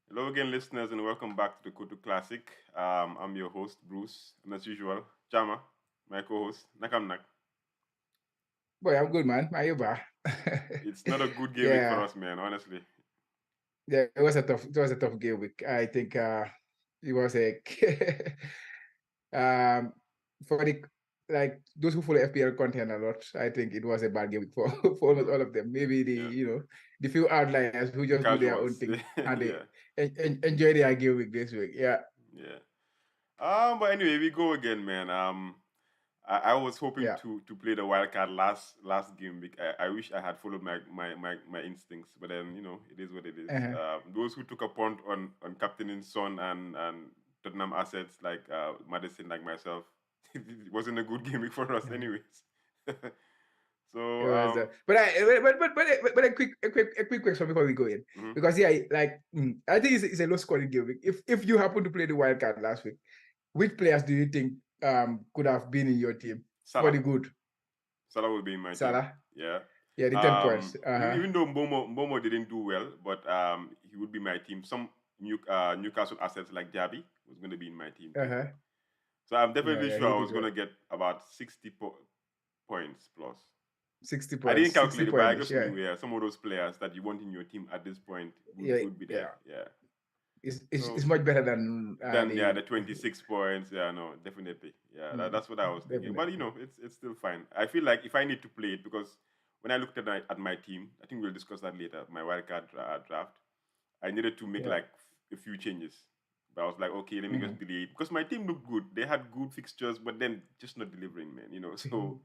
Hello again, listeners, and welcome back to the Kotu Classic. I'm your host, Bruce, and as usual, Chama, my co-host, Nakamnak. Boy, I'm good, man. How you, ba? It's not a good game week for Yeah, us, man, honestly. yeah. It was a tough game week. I think it was a um for the like those who follow FPL content a lot. I think it was a bad game week for for almost all of them. Maybe Yeah, the few outliers who the just do their own casuals. thing and they Yeah, enjoy their game week this week. Yeah. yeah. But anyway, we go again, man. I was hoping Yeah. to play the wildcard last game week. I wish I had followed my instincts, but then it is what it is. Uh-huh. Those who took a punt on captaining Son and Tottenham assets like Madison, like myself, it wasn't a good game week for us, Uh-huh. anyways. It so was, but a quick question before we go in, mhm. because yeah, I think it's a low scoring game. If you happen to play the wild card last week, which players do you think could have been in your team for Salah, the good? Salah will be in my team. Salah, Yeah. yeah, the 10 points. Even though Mbomo didn't do well, but he would be my team. Some Newcastle assets like Diaby was going to be in my team too. Uh-huh. So I'm Yeah, definitely yeah, sure he I did was going well. to get about 60 points plus. 60 I didn't points, 60 calculate it, but I points. just Yeah, knew, yeah, some of those players that you want in your team at this point yeah, would be there. yeah. Yeah. It's So much better than then yeah, the the 26 points. Yeah, no, definitely. Yeah, mm, that's what I was thinking. But definitely. it's still fine. I feel like if I need to play it, because when I looked at my team, I think we'll discuss that later. My wildcard draft, I needed to make Yeah. like a few changes. But I was like, okay, let me just Mhm. delay it because my team looked good. They had good fixtures, but then just not delivering, man. So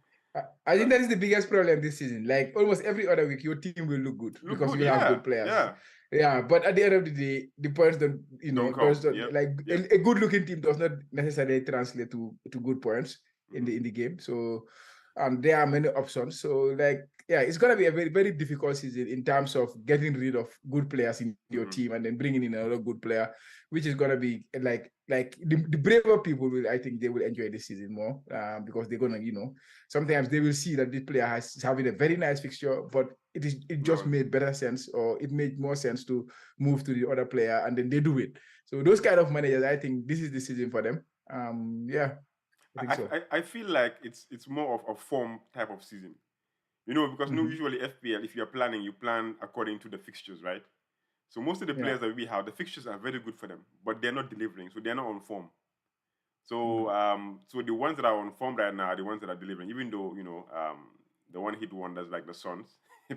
I think that that is the biggest problem this season. Like almost every other week, your team will look good look because good. you will have Yeah, good players. yeah. Yeah, but at the end of the day, the points don't, Don't does come. not Yep, like yep. a good looking team does not necessarily translate to good points Hmm. in the game. So, there are many options. So, like, yeah, it's gonna be a very very difficult season in terms of getting rid of good players in your Hmm. team and then bringing in another good player, which is gonna be like the braver people will, I think they will enjoy this season more, because they're gonna, sometimes they will see that this player is having a very nice fixture, but it just No, made better sense, or it made more sense to move to the other player, and then they do it. So those kind of managers, I think this is the season for them. Yeah, I think so. I feel like it's more of a form type of season. Because no, Mm-hmm. usually FPL, if you're planning, you plan according to the fixtures, right? So most of the Yeah. players that we have, the fixtures are very good for them, but they're not delivering, so they're not on form. Mm-hmm. So the ones that are on form right now are the ones that are delivering. Even though the one hit wonders like the Suns,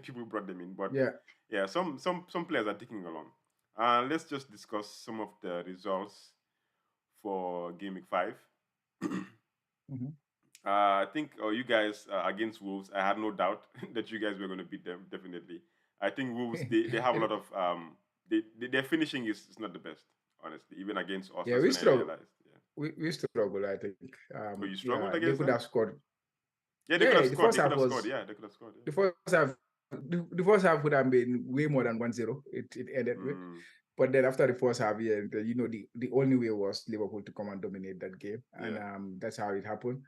people brought them in, but Yeah. yeah, some players are ticking along. Let's just discuss some of the results for Game Week 5. Mm-hmm. I think you guys against Wolves, I had no doubt that you guys were going to beat them. Definitely, I think Wolves they have a lot of their finishing is not the best, honestly. Even against us, Yeah, that's we when I struggle. realized. Yeah, We struggle, I think. but you Yeah, struggled they against could them. have scored. Yeah, they could Yeah, have the scored. first They could half have scored. was Yeah, they could have scored. the first half. The first half would have been way more than 1-0. It ended Yeah. with. But then after the first half, yeah, the only way was Liverpool to come and dominate that game, and Yeah. that's how it happened.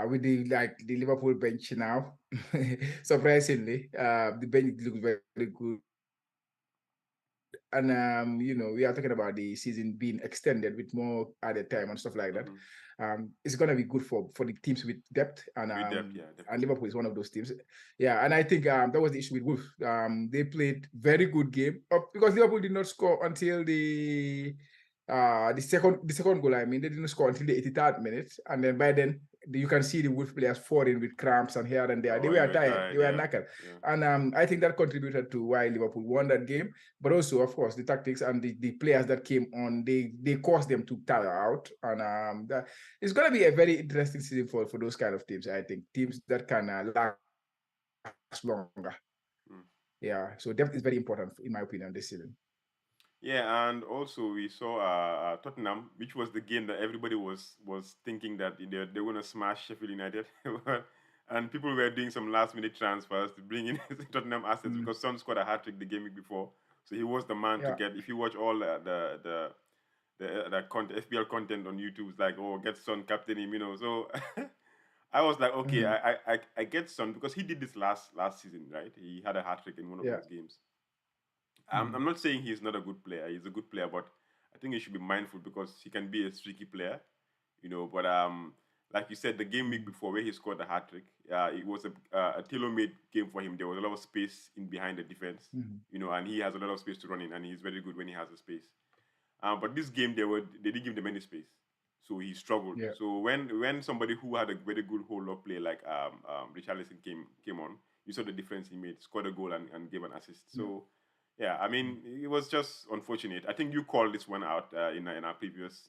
With the Liverpool bench now, surprisingly, the bench looks very good, and we are talking about the season being extended with more added time and stuff like that. Mm-hmm. It's gonna be good for the teams with depth, With depth, yeah, and definitely. Liverpool is one of those teams. Yeah, and I think that was the issue with Wolves. They played very good game, because Liverpool did not score until the second goal. I mean, they didn't score until the 83rd minute, and then by then you can see the Wolves players falling with cramps and here and there. They Oh, you were were tired, they tired. were Yeah, knackered, yeah. and I think that contributed to why Liverpool won that game. But also, of course, the tactics and the players that came on, they caused them to tire out, and it's going to be a very interesting season for those kind of teams. I think teams that can last longer. Yeah, Mm. so depth is very important, in my opinion, this season. Yeah, and also we saw Tottenham, which was the game that everybody was thinking that they're going to smash Sheffield United, and people were doing some last minute transfers to bring in Tottenham assets Mm, because Son scored a hat trick the game week before, so he was the man to yeah. get. If you watch all the FPL content on YouTube, it's like, oh, get Son, captain him. So I was like, okay, Mm, I get Son because he did this last season, right? He had a hat trick in one of yeah. those games. I'm not saying he's not a good player. He's a good player, but I think he should be mindful because he can be a streaky player, But like you said, the game week before where he scored the hat trick, it was a tailor-made game for him. There was a lot of space in behind the defense, and he has a lot of space to run in, and he's very good when he has the space. But this game, they didn't give him any space, so he struggled. Yeah. So when somebody who had a very good hold-up play like Richarlison came on, you saw the difference he made. Scored a goal and gave an assist. So. Yeah, I mean, it was just unfortunate. I think you called this one out in our previous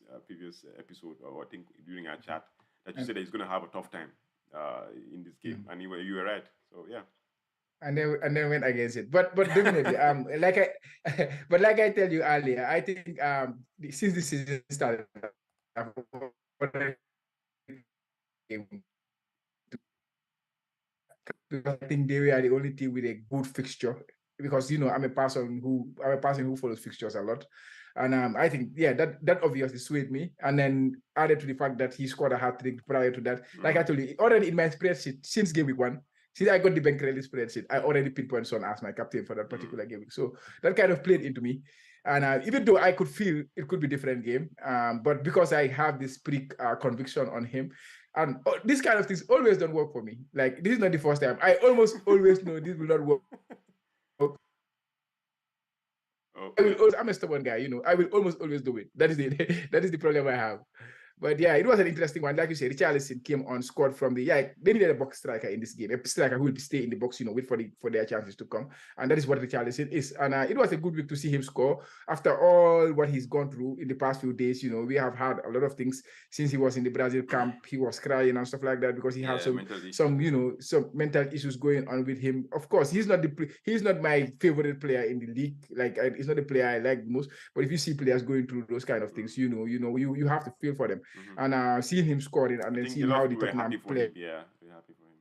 episode, or I think during our chat, that you said that he's going to have a tough time in this game, and you were right. So yeah. And then went against it, but definitely, like I tell you earlier, I think since the season started, I think they were the only team with a good fixture because I'm a person who follows fixtures a lot, and I think that obviously swayed me. And then added to the fact that he scored a hat trick prior to that, like I told you already in my spreadsheet since game week 1. Since I got the bank rally spreadsheet, I already pinpoint Son as my captain for that particular game week. So that kind of played into me. And even though I could feel it could be a different game, but because I have this conviction on him, and these kind of things always don't work for me. Like, this is not the first time. I almost always know this will not work. I'm a stubborn guy, I will almost always do it. That is the problem I have. But yeah, it was an interesting one. Like you said, Richarlison came on, scored from they needed a box striker in this game, a striker who will stay in the box, wait for their chances to come. And that is what Richarlison is. And it was a good week to see him score after all what he's gone through in the past few days. We have had a lot of things since he was in the Brazil camp. He was crying and stuff like that because he had some mental issues going on with him. Of course, he's not my favorite player in the league. Like, he's not the player I like most. But if you see players going through those kind of things, you have to feel for them. And seeing him scoring and then seeing how the Tottenham play. Yeah, we're happy for him.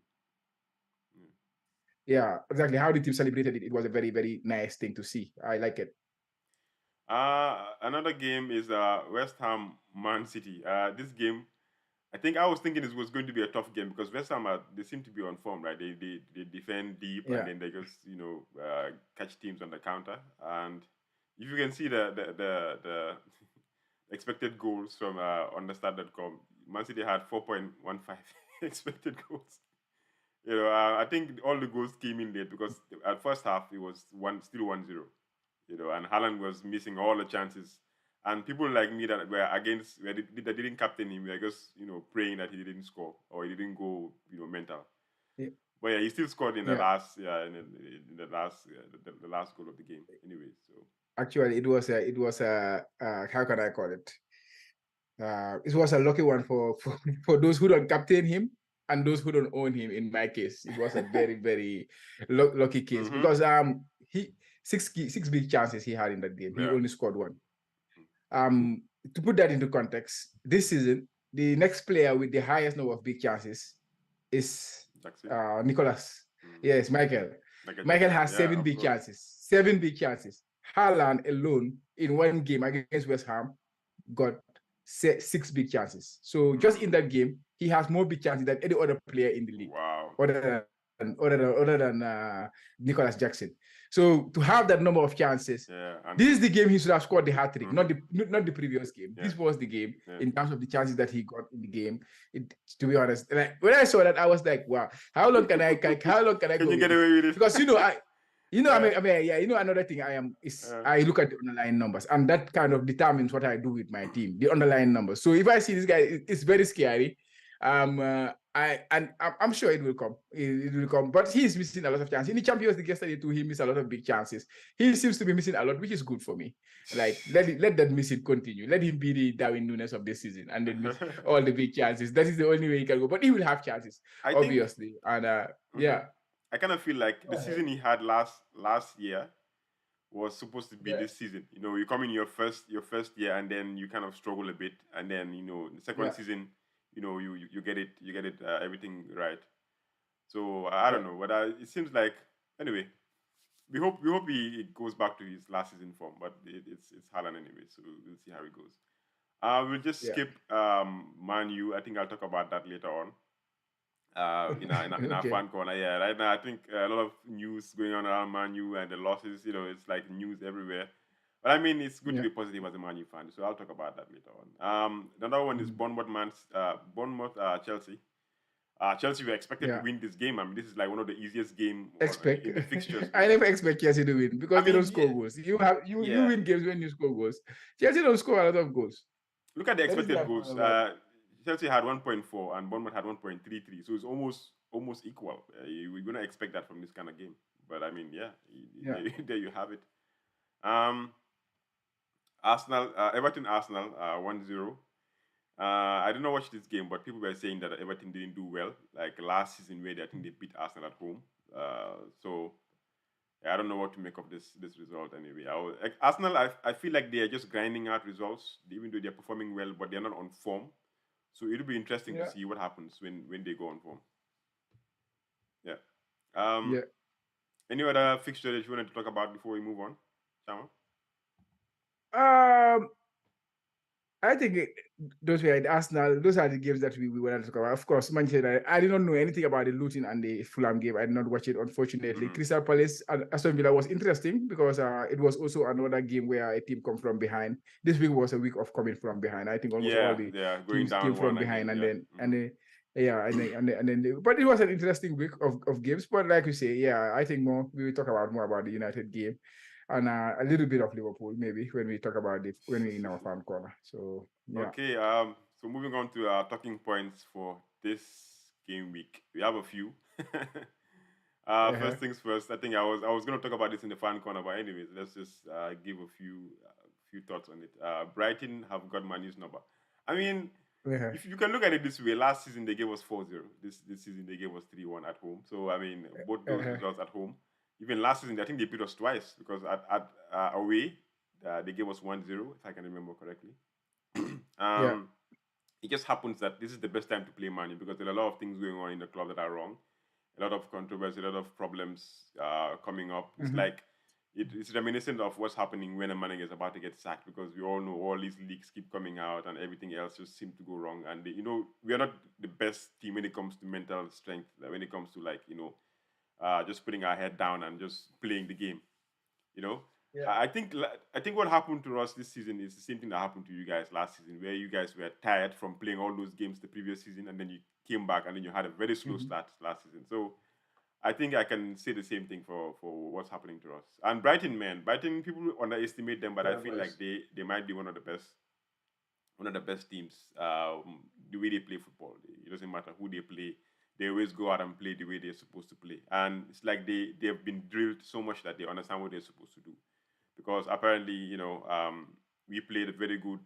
Yeah, exactly. How the team celebrated it. It was a very, very nice thing to see. I like it. Another game is West Ham Man City. This game, I think I was thinking it was going to be a tough game because West Ham they seem to be on form, right? They defend deep and then they just catch teams on the counter. And if you can see the expected goals from understat.com, Man City had 4.15 expected goals. I think all the goals came in late because at first half it was still 1-0. And Haaland was missing all the chances. And people like me that were against, that didn't captain him, were just praying that he didn't score or he didn't go mental. Yeah. But yeah, he still scored in the last the last goal of the game. Anyway, so actually it was how can I call it? It was a lucky one for those who don't captain him and those who don't own him. In my case, it was a very, very lucky case because he six big chances he had in that game. He only scored one. To put that into context, this season the next player with the highest number of big chances is Nicholas. Yes, Michael. Michael has 7 big chances. 7 big chances. Haaland alone in one game against West Ham got 6 big chances. So just in that game, he has more big chances than any other player in the league. Wow. Other than Nicholas Jackson. So to have that number of chances, this is the game he should have scored the hat trick, not the previous game. This was the game in terms of the chances that he got in the game. To be honest, like, when I saw that, I was like, wow, how long can I go? Can you get away with it? Because another thing I look at the underlying numbers, and that kind of determines what I do with my team, the underlying numbers. So if I see this guy, it's very scary. I'm sure it will come. It will come, but he's missing a lot of chances. In the Champions League yesterday too, he missed a lot of big chances. He seems to be missing a lot, which is good for me. Like, let that missing continue. Let him be the Darwin Núñez of this season and then miss all the big chances. That is the only way he can go. But he will have chances, obviously. And I kind of feel like the season he had last year was supposed to be this season. You come in your first year and then you kind of struggle a bit, and then the second season, you get it everything right. So I don't know, but it seems like, anyway, we hope he goes back to his last season form, but it's Haaland anyway, so we'll see how it goes. We'll just skip ManU. I think I'll talk about that later on. in our fan corner. Yeah, right now I think a lot of news going on around ManU and the losses. It's like news everywhere. But I mean, it's good to be positive as a ManU fan. So I'll talk about that later on. Another one is Bournemouth Chelsea. Chelsea were expected to win this game. I mean, this is like one of the easiest games in the fixtures. I never expect Chelsea to win because they don't score goals. You win games when you score goals. Chelsea don't score a lot of goals. Look at the expected goals. Chelsea had 1.4 and Bournemouth had 1.33, so it's almost equal. We're gonna expect that from this kind of game. But I mean, there you have it. Everton Arsenal 1-0. I did not watch this game, but people were saying that Everton didn't do well, like last season where I think they beat Arsenal at home. So I don't know what to make of this result anyway. Arsenal, I feel like they are just grinding out results, even though they're performing well, but they're not on form. So it'll be interesting to see what happens when they go on form. Yeah. Any other fixture that you wanted to talk about before we move on, Chama? I think those were Arsenal. Those are the games that we wanted to talk about. Of course, Manchester. I did not know anything about the Luton and the Fulham game. I did not watch it, unfortunately. Crystal Palace and Aston Villa was interesting because it was also another game where a team comes from behind. This week was a week of coming from behind. I think almost all the teams came from behind, but it was an interesting week of games. But like you say, I think we will talk more about the United game. And a little bit of Liverpool, maybe, when we talk about it, when we're in our fan corner. So, Okay, so moving on to our talking points for this game week. We have a few. First things first, I think I was going to talk about this in the fan corner, but anyways, let's just give a few thoughts on it. Brighton have got ManU's number. I mean, if you can look at it this way, last season they gave us 4-0. This season they gave us 3-1 at home. So, I mean, both those results at home. Even last season, I think they beat us twice because at away, they gave us 1-0, if I can remember correctly. It just happens that this is the best time to play ManU because there are a lot of things going on in the club that are wrong. A lot of controversy, a lot of problems coming up. It's like, it's reminiscent of what's happening when a manager is about to get sacked because we all know all these leaks keep coming out and everything else just seems to go wrong. And, we are not the best team when it comes to mental strength, when it comes to just putting our head down and just playing the game, I think what happened to us this season is the same thing that happened to you guys last season, where you guys were tired from playing all those games the previous season, and then you came back and then you had a very slow start last season. So I think I can say the same thing for what's happening to us. And Brighton, people underestimate them, but I feel like they might be one of the best teams. The way they play football, it doesn't matter who they play. They always go out and play the way they're supposed to play. And it's like they've been drilled so much that they understand what they're supposed to do. Because apparently, we played a very good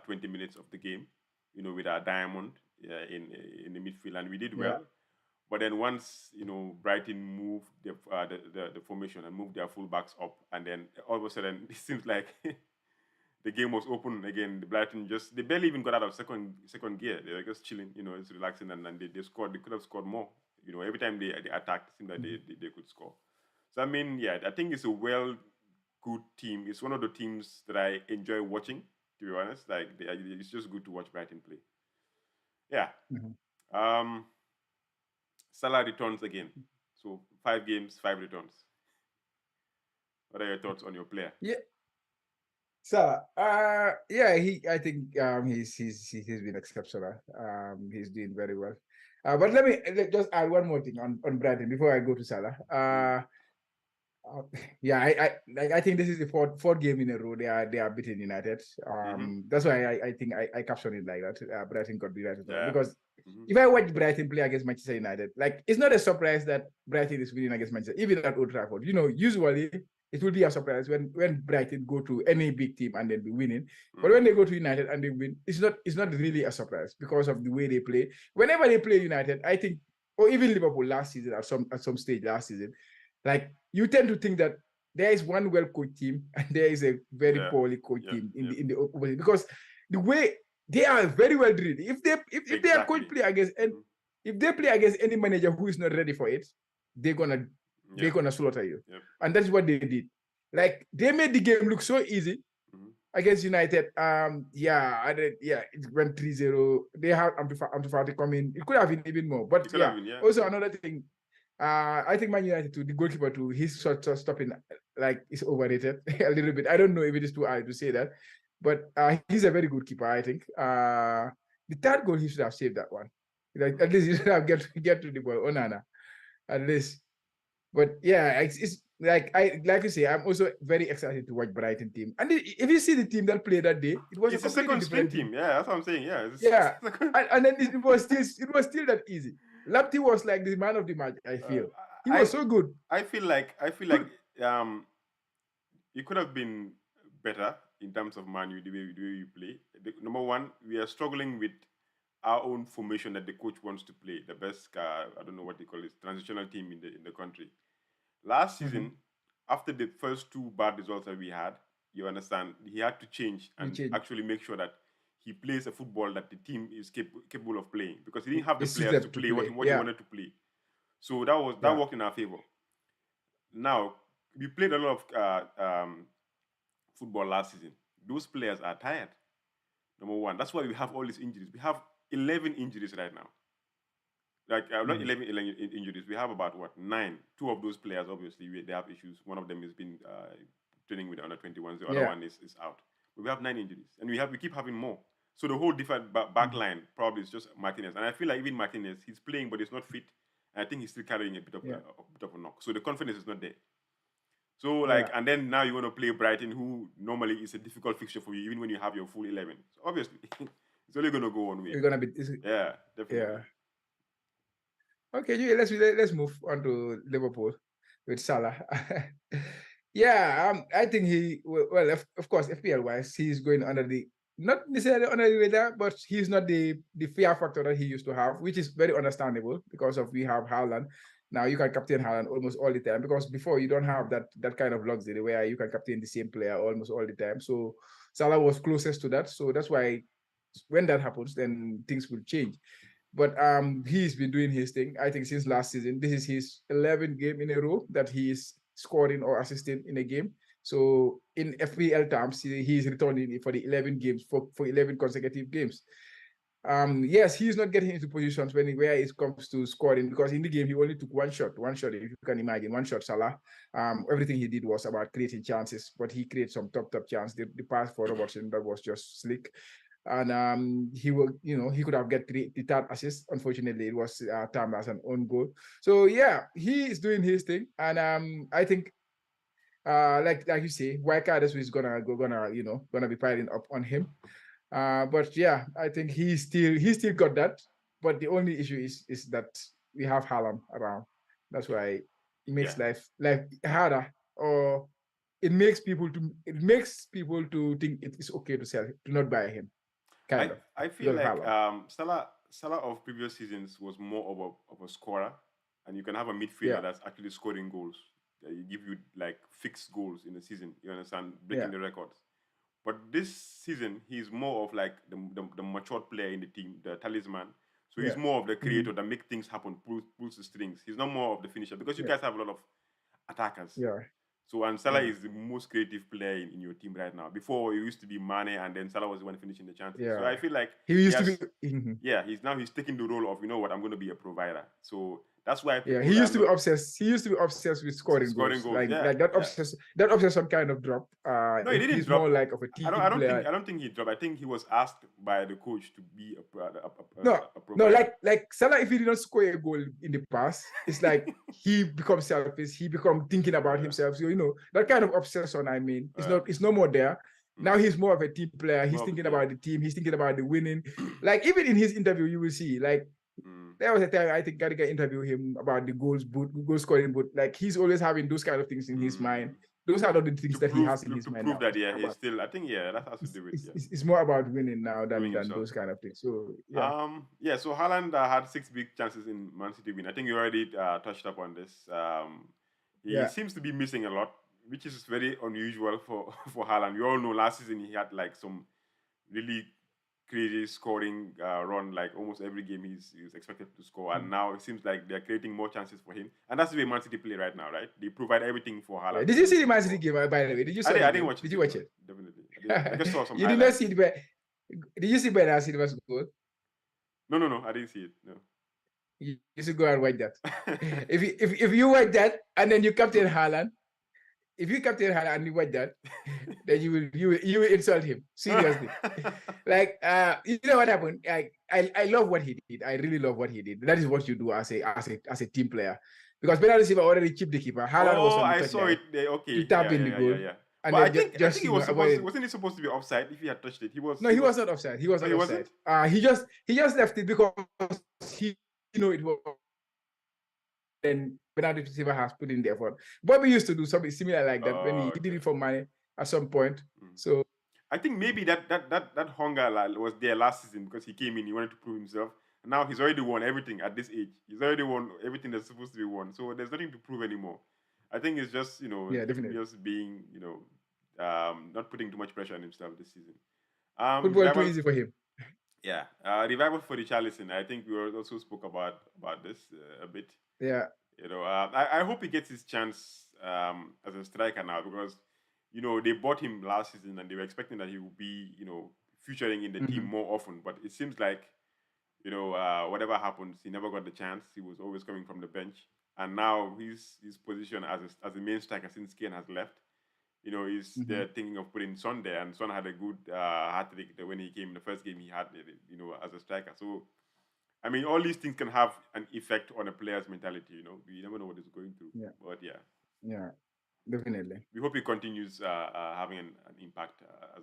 20 minutes of the game, with our diamond in the midfield, and we did well. But then once, Brighton moved the formation and moved their fullbacks up, and then all of a sudden, it seems like the game was open again. The Brighton they barely even got out of second gear. They were just chilling, it's relaxing, and they scored. They could have scored more. Every time they attacked, it seemed like they could score. So I mean, I think it's a good team. It's one of the teams that I enjoy watching, to be honest. Like it's just good to watch Brighton play. Yeah. Salah returns again. So 5 games, 5 returns. What are your thoughts on your player? So, I think he's been exceptional. He's doing very well. But let me just add one more thing on Brighton before I go to Salah. I think this is the fourth game in a row they are beating United. That's why I think I captioned it like that. Brighton got beat because if I watch Brighton play against Manchester United, like it's not a surprise that Brighton is winning against Manchester, even at Old Trafford. Usually it will be a surprise when Brighton go to any big team and then be winning. But when they go to United and they win, it's not really a surprise because of the way they play. Whenever they play United, I think, or even Liverpool last season at some stage last season, like you tend to think that there is one well-coached team and there is a very poorly coached team in the opposition because the way they are very well drilled. If they are coach play against if they play against any manager who is not ready for it, they're gonna slaughter you. And that's what they did. Like they made the game look so easy. against United, it went 3-0. They had Antofagasta come in. It could have been even more. But yeah, also another thing, I think Man United too, the goalkeeper too, his shot stopping like is overrated a little bit. I don't know if it is too high to say that, but he's a very good keeper, I think. The third goal, he should have saved that one. Like, at least he should have get to the ball. Onana, at least. But yeah, it's like you say, I'm also very excited to watch Brighton team. And if you see the team that played that day, it was it's a second string team. Yeah, that's what I'm saying. Yeah, and then it was still that easy. Lamptey was like the man of the match. I feel he was so good. I feel like it could have been better in terms of ManU the way you play. Number one, we are struggling with our own formation that the coach wants to play. The best, I don't know what they call it, transitional team in the country. Last season, after the first two bad results that we had, you understand, he had to change and actually make sure that he plays a football that the team is capable of playing, because he didn't have the players to play what he wanted to play. So that worked in our favor. Now, we played a lot of football last season. Those players are tired. Number one, that's why we have all these injuries. We have 11 injuries right now. Like not 11 injuries. We have about 9. 2 of those players, obviously, they have issues. One of them has been training with the under 21s. The other one is out. But we have 9 injuries, and we keep having more. So the whole different back line probably is just Martinez. And I feel like even Martinez, he's playing, but he's not fit. And I think he's still carrying a bit of a knock. So the confidence is not there. So and then now you want to play Brighton, who normally is a difficult fixture for you, even when you have your full 11. So obviously, it's only going to go one way. You're gonna be definitely. Yeah. Okay, let's move on to Liverpool with Salah. I think of course, FPL wise, he's going under not necessarily under the radar, but he's not the fear factor that he used to have, which is very understandable because we have Haaland. Now you can captain Haaland almost all the time, because before you don't have that kind of luxury where you can captain the same player almost all the time. So Salah was closest to that. So that's why when that happens, then things will change. But he's been doing his thing, I think, since last season. This is his 11th game in a row that he is scoring or assisting in a game. So in FPL terms, he's returning for the 11 games, for 11 consecutive games. Yes, he's not getting into positions where it comes to scoring, because in the game he only took one shot, if you can imagine, one shot. Salah, everything he did was about creating chances, but he created some top chance. The pass for Robertson, that was just slick. And he could have get the third assist. Unfortunately, it was termed as an own goal. So yeah, he is doing his thing, and I think like you say, Wildcard is gonna be piling up on him. But yeah, I think he still got that. But the only issue is that we have Haaland around. That's why it makes life harder, or it makes people to think it is okay to not buy him. I feel like Salah of previous seasons was more of a scorer, and you can have a midfielder that's actually scoring goals. You give you like fixed goals in the season. You understand, breaking the records. But this season, he's more of like the matured player in the team, the talisman. So he's more of the creator that makes things happen, pulls the strings. He's not more of the finisher, because you guys have a lot of attackers. So, and Salah is the most creative player in your team right now. Before, it used to be Mane, and then Salah was the one finishing the chances. So I feel like he's taking the role of, you know what, I'm going to be a provider. So that's why he used to be obsessed. He used to be obsessed with scoring goals. Like that obsession kind of dropped. No, he didn't he's drop. more like of a team player. I don't think he dropped. I think he was asked by the coach to be a provider. No, like Salah, if he did not score a goal in the past, it's like he becomes selfish. He becomes thinking about himself. So that kind of obsession. I mean, it's no more there. Now he's more of a team player. He's thinking about the team. He's thinking about the winning. Like even in his interview, you will see like. There was a time I think Gadiga interviewed him about the goal scoring, but like he's always having those kind of things in his mind. Those are not the things that he has in his mind. To prove that, he's still. I think that has to do with. It's more about winning now than those kind of things. So yeah. So Haaland had 6 big chances in Man City win. I think you already touched up on this. He seems to be missing a lot, which is very unusual for Haaland. We all know last season he had like some really crazy scoring run. Like almost every game he's expected to score, and now it seems like they're creating more chances for him. And that's the way Man City play right now, right? They provide everything for Haaland. Did you see the Man City game, by the way? Did you see I didn't watch it. Did you watch it? Definitely. I just saw some You highlights. did not see it, did you see Bernard Silva's goal? No, I didn't see it. No. You should go and watch that. if you watch that and then you captain Haaland, if you captain Haaland and you watch that, then you will insult him seriously. Like you know what happened? I love what he did. I really love what he did. That is what you do as a team player, because Bernardo Silva already chipped the keeper. Haaland was on the I saw it. Okay, he tapped in the goal. Yeah. And but then I think he was wasn't he supposed to be offside if he had touched it? He was. No, he was not offside. He was not offside. He just left it because he it was. Then Bernardo Silva has put in the effort. Bobby used to do something similar like that when he did it for money at some point. So I think maybe that hunger was there last season because he came in, he wanted to prove himself. And now he's already won everything at this age. He's already won everything that's supposed to be won. So there's nothing to prove anymore. I think it's just, just being, not putting too much pressure on himself this season. Football too easy for him. Yeah. Revival for Richarlison. I think we also spoke about this a bit. Yeah. I hope he gets his chance as a striker now because, they bought him last season and they were expecting that he would be, featuring in the team more often. But it seems like, whatever happens, he never got the chance. He was always coming from the bench. And now his position as a main striker since Kane has left, they're thinking of putting Son there. And Son had a good hat-trick when he came in the first game he had, as a striker. So, I mean, all these things can have an effect on a player's mentality, You never know what he's going through. Yeah. But yeah. Yeah, definitely. We hope he continues having an impact.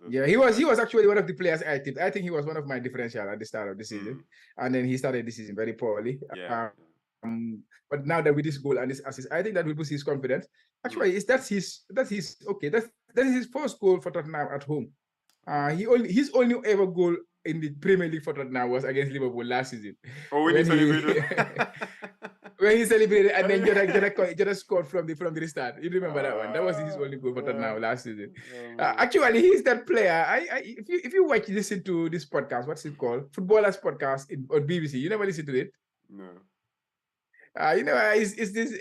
He was actually one of the players I tipped. I think he was one of my differential at the start of the season. And then he started the season very poorly. Yeah. But now that with this goal and this assist, I think that will boost his confidence. Actually, that's his first goal for Tottenham at home. His only ever goal in the Premier League for Tottenham was against Liverpool last season. Oh, when he celebrated. When he celebrated and then just scored from the restart. You remember that one? That was his only goal for Tottenham last season. Actually, he's that player. If you listen to this podcast, what's it called? Footballers Podcast on BBC. You never listen to it? No. It's this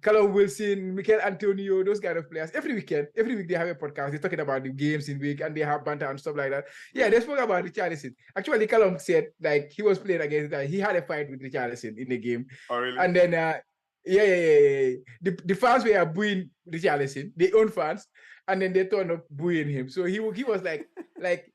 Callum Wilson, Mikel Antonio, those kind of players. Every week they have a podcast. They're talking about the games in week and they have banter and stuff like that. Yeah, they spoke about Richarlison. Actually, Callum said he was playing against he had a fight with Richarlison in the game. Oh, really? And then the fans were booing Richarlison, their own fans, and then they turned up booing him. So he was like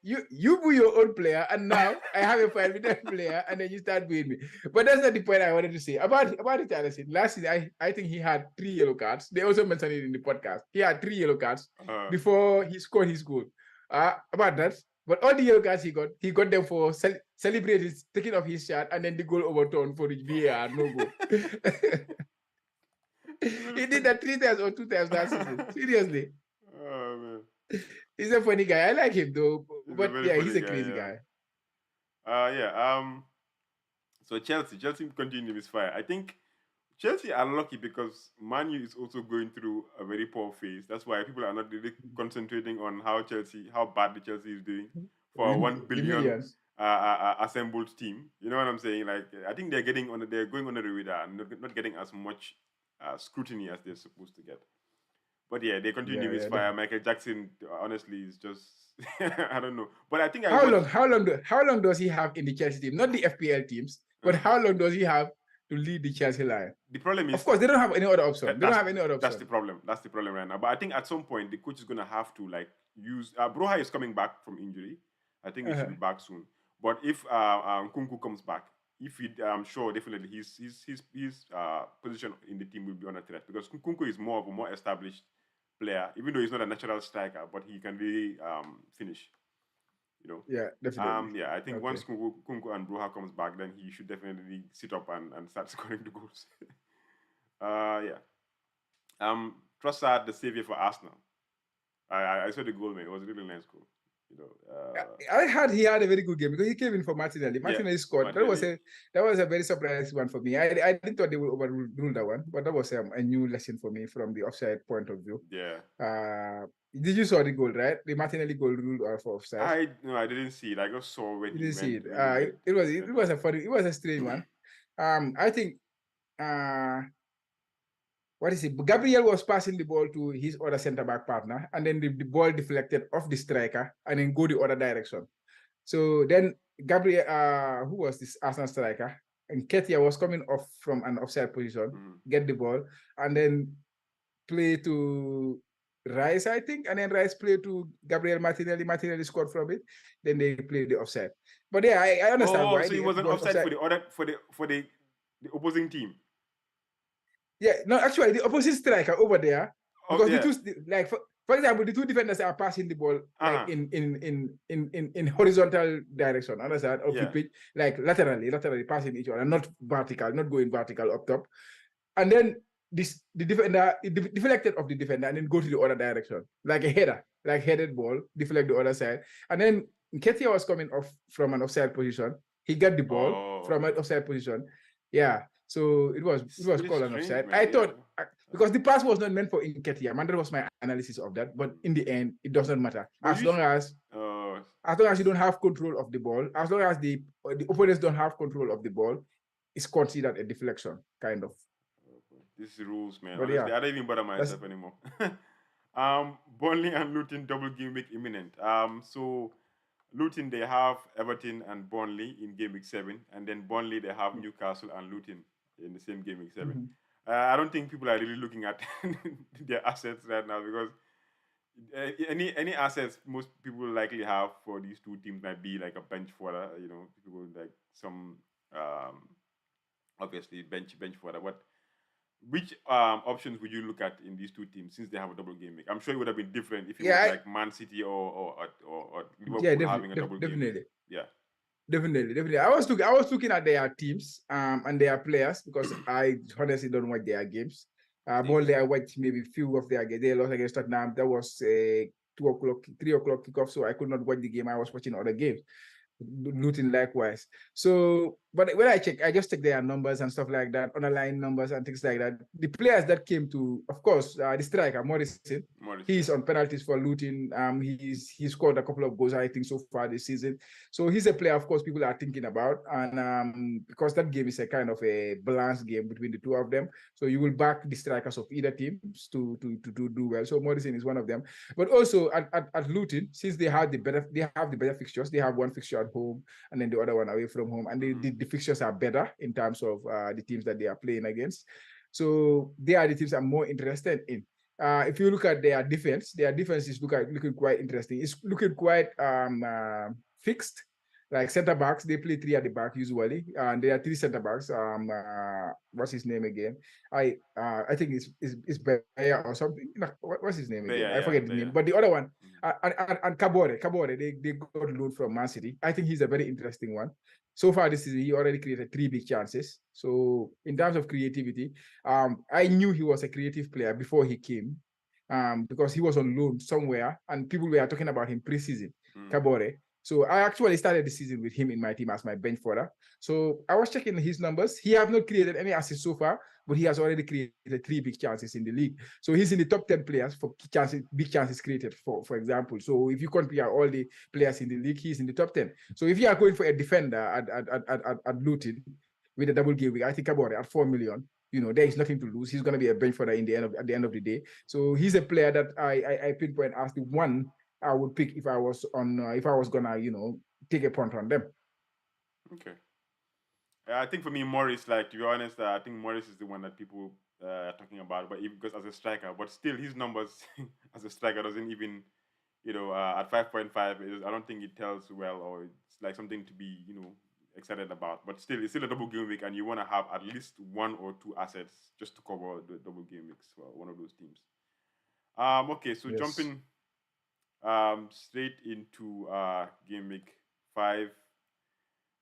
you boo your own player, and now I have a fight with that player, and then you start booing me. But that's not the point I wanted to say about Richarlison. Last season, I think he had 3 yellow cards. They also mentioned it in the podcast. He had 3 yellow cards before he scored his goal. About that. But all the yellow cards he got them for celebrating taking off his shirt and then the goal overturned for the VAR, no goal. He did that 3 times or 2 times last season. Seriously. Oh, man. He's a funny guy. I like him though. But yeah, he's a crazy guy. So Chelsea continue his fire. I think Chelsea are lucky because ManU is also going through a very poor phase. That's why people are not really concentrating on how badly Chelsea is doing for 1 billion assembled team. You know what I'm saying? Like I think they're going under the radar and not getting as much scrutiny as they're supposed to get. But yeah, they continue his fire. Michael Jackson, honestly, is just I don't know. But I think how long does he have in the Chelsea team? Not the FPL teams, but how long does he have to lead the Chelsea line? The problem is, of course, they don't have any other option. That's the problem. That's the problem right now. But I think at some point the coach is gonna have to use. Broha is coming back from injury. I think he should be back soon. But if Nkunku comes back, I'm sure definitely his position in the team will be under threat because Nkunku is more of a more established player, even though he's not a natural striker, but he can really finish. Yeah, definitely. I think once Nkunku and Broha comes back, then he should definitely sit up and start scoring the goals. Trossard, the savior for Arsenal. I saw the goal, man. It was a really nice goal. I heard he had a very good game because he came in for Martinelli. Martinelli scored. Martinelli. That was a very surprising one for me. I didn't thought they would overrule that one, but that was a new lesson for me from the offside point of view. Yeah. Did you saw the goal, right? The Martinelli goal rule for offside. I didn't see it. I just saw when You he didn't see went it. when he made It was a funny, it was a strange one. I think what is it? Gabriel was passing the ball to his other center back partner, and then the ball deflected off the striker and then go the other direction. So then Gabriel, who was this Arsenal striker, and Ketia was coming off from an offside position, get the ball, and then play to Rice, I think, and then Rice played to Gabriel Martinelli. Martinelli scored from it. Then they played the offside. But yeah, I understand why. So it was an offside for the other for the opposing team. Yeah, no, actually, the opposite striker over there, because the two, like for example, the two defenders are passing the ball like in horizontal direction, understand, of the pitch, like laterally passing each other, not vertical, not going vertical up top, and then the defender deflected of the defender and then go to the other direction, like a header, like headed ball, deflect the other side, and then Ketia was coming off from an offside position. He got the ball from an offside position. Yeah. So it was called an offside. I thought because the pass was not meant for Nketiah, man. That was my analysis of that. But in the end, it doesn't matter as long as you don't have control of the ball, as long as the opponents don't have control of the ball, it's considered a deflection, kind of. This is rules, man. Honestly, I don't even bother myself anymore. Burnley and Luton double game week imminent. So Luton, they have Everton and Burnley in game week 7, and then Burnley they have Newcastle and Luton in the same game week 7. I don't think people are really looking at their assets right now because any assets most people likely have for these two teams might be like a bench fodder. People like some obviously bench fodder. But which options would you look at in these two teams since they have a double game week? I'm sure it would have been different if it was like Man City or Liverpool having a double game week. Yeah. Definitely. I was looking at their teams and their players because I honestly don't watch their games. Only I watched maybe few of their games. They lost against Tottenham. That was 3 o'clock kickoff, so I could not watch the game. I was watching other games. Luton likewise. So, but when I just check their numbers and stuff like that, underlying numbers and things like that. The players that came to, of course, the striker Morrison. He's on penalties for Luton. He scored a couple of goals, I think, so far this season. So he's a player, of course, people are thinking about, and because that game is a kind of a balanced game between the two of them, so you will back the strikers of either teams to do well. So Morrison is one of them. But also at Luton, since they have the better fixtures, they have one fixture at home and then the other one away from home, and the fixtures are better in terms of the teams that they are playing against. So they are the teams I'm more interested in. If you look at their defense is looking quite interesting. It's looking quite fixed. Like center backs, they play 3 at the back usually, and there are 3 center backs. What's his name again? I think it's Beya or something. What's his name again? I forget the name. But the other one, and Kabore, they got loan from Man City. I think he's a very interesting one. So far this season, he already created 3 big chances. So in terms of creativity, I knew he was a creative player before he came, because he was on loan somewhere, and people were talking about him preseason. Kabore. So I actually started the season with him in my team as my bench fodder. So I was checking his numbers. He have not created any assists so far, but he has already created 3 big chances in the league. So he's in the top 10 players for big chances created, for example. So if you compare all the players in the league, he's in the top 10. So if you are going for a defender at Luton with a double game week, I think about it at 4 million. There is nothing to lose. He's going to be a bench fodder at the end of the day. So he's a player that I pinpoint as the one I would pick if I was gonna, take a punt on them. Okay. I think for me, Morris, to be honest, I think Morris is the one that people are talking about, but because as a striker, but still his numbers as a striker doesn't even, at 5.5, I don't think it tells well, or it's like something to be, excited about. But still, it's still a double game week, and you want to have at least 1 or 2 assets just to cover the double game weeks for one of those teams. Okay, so yes. Jumping straight into game week 5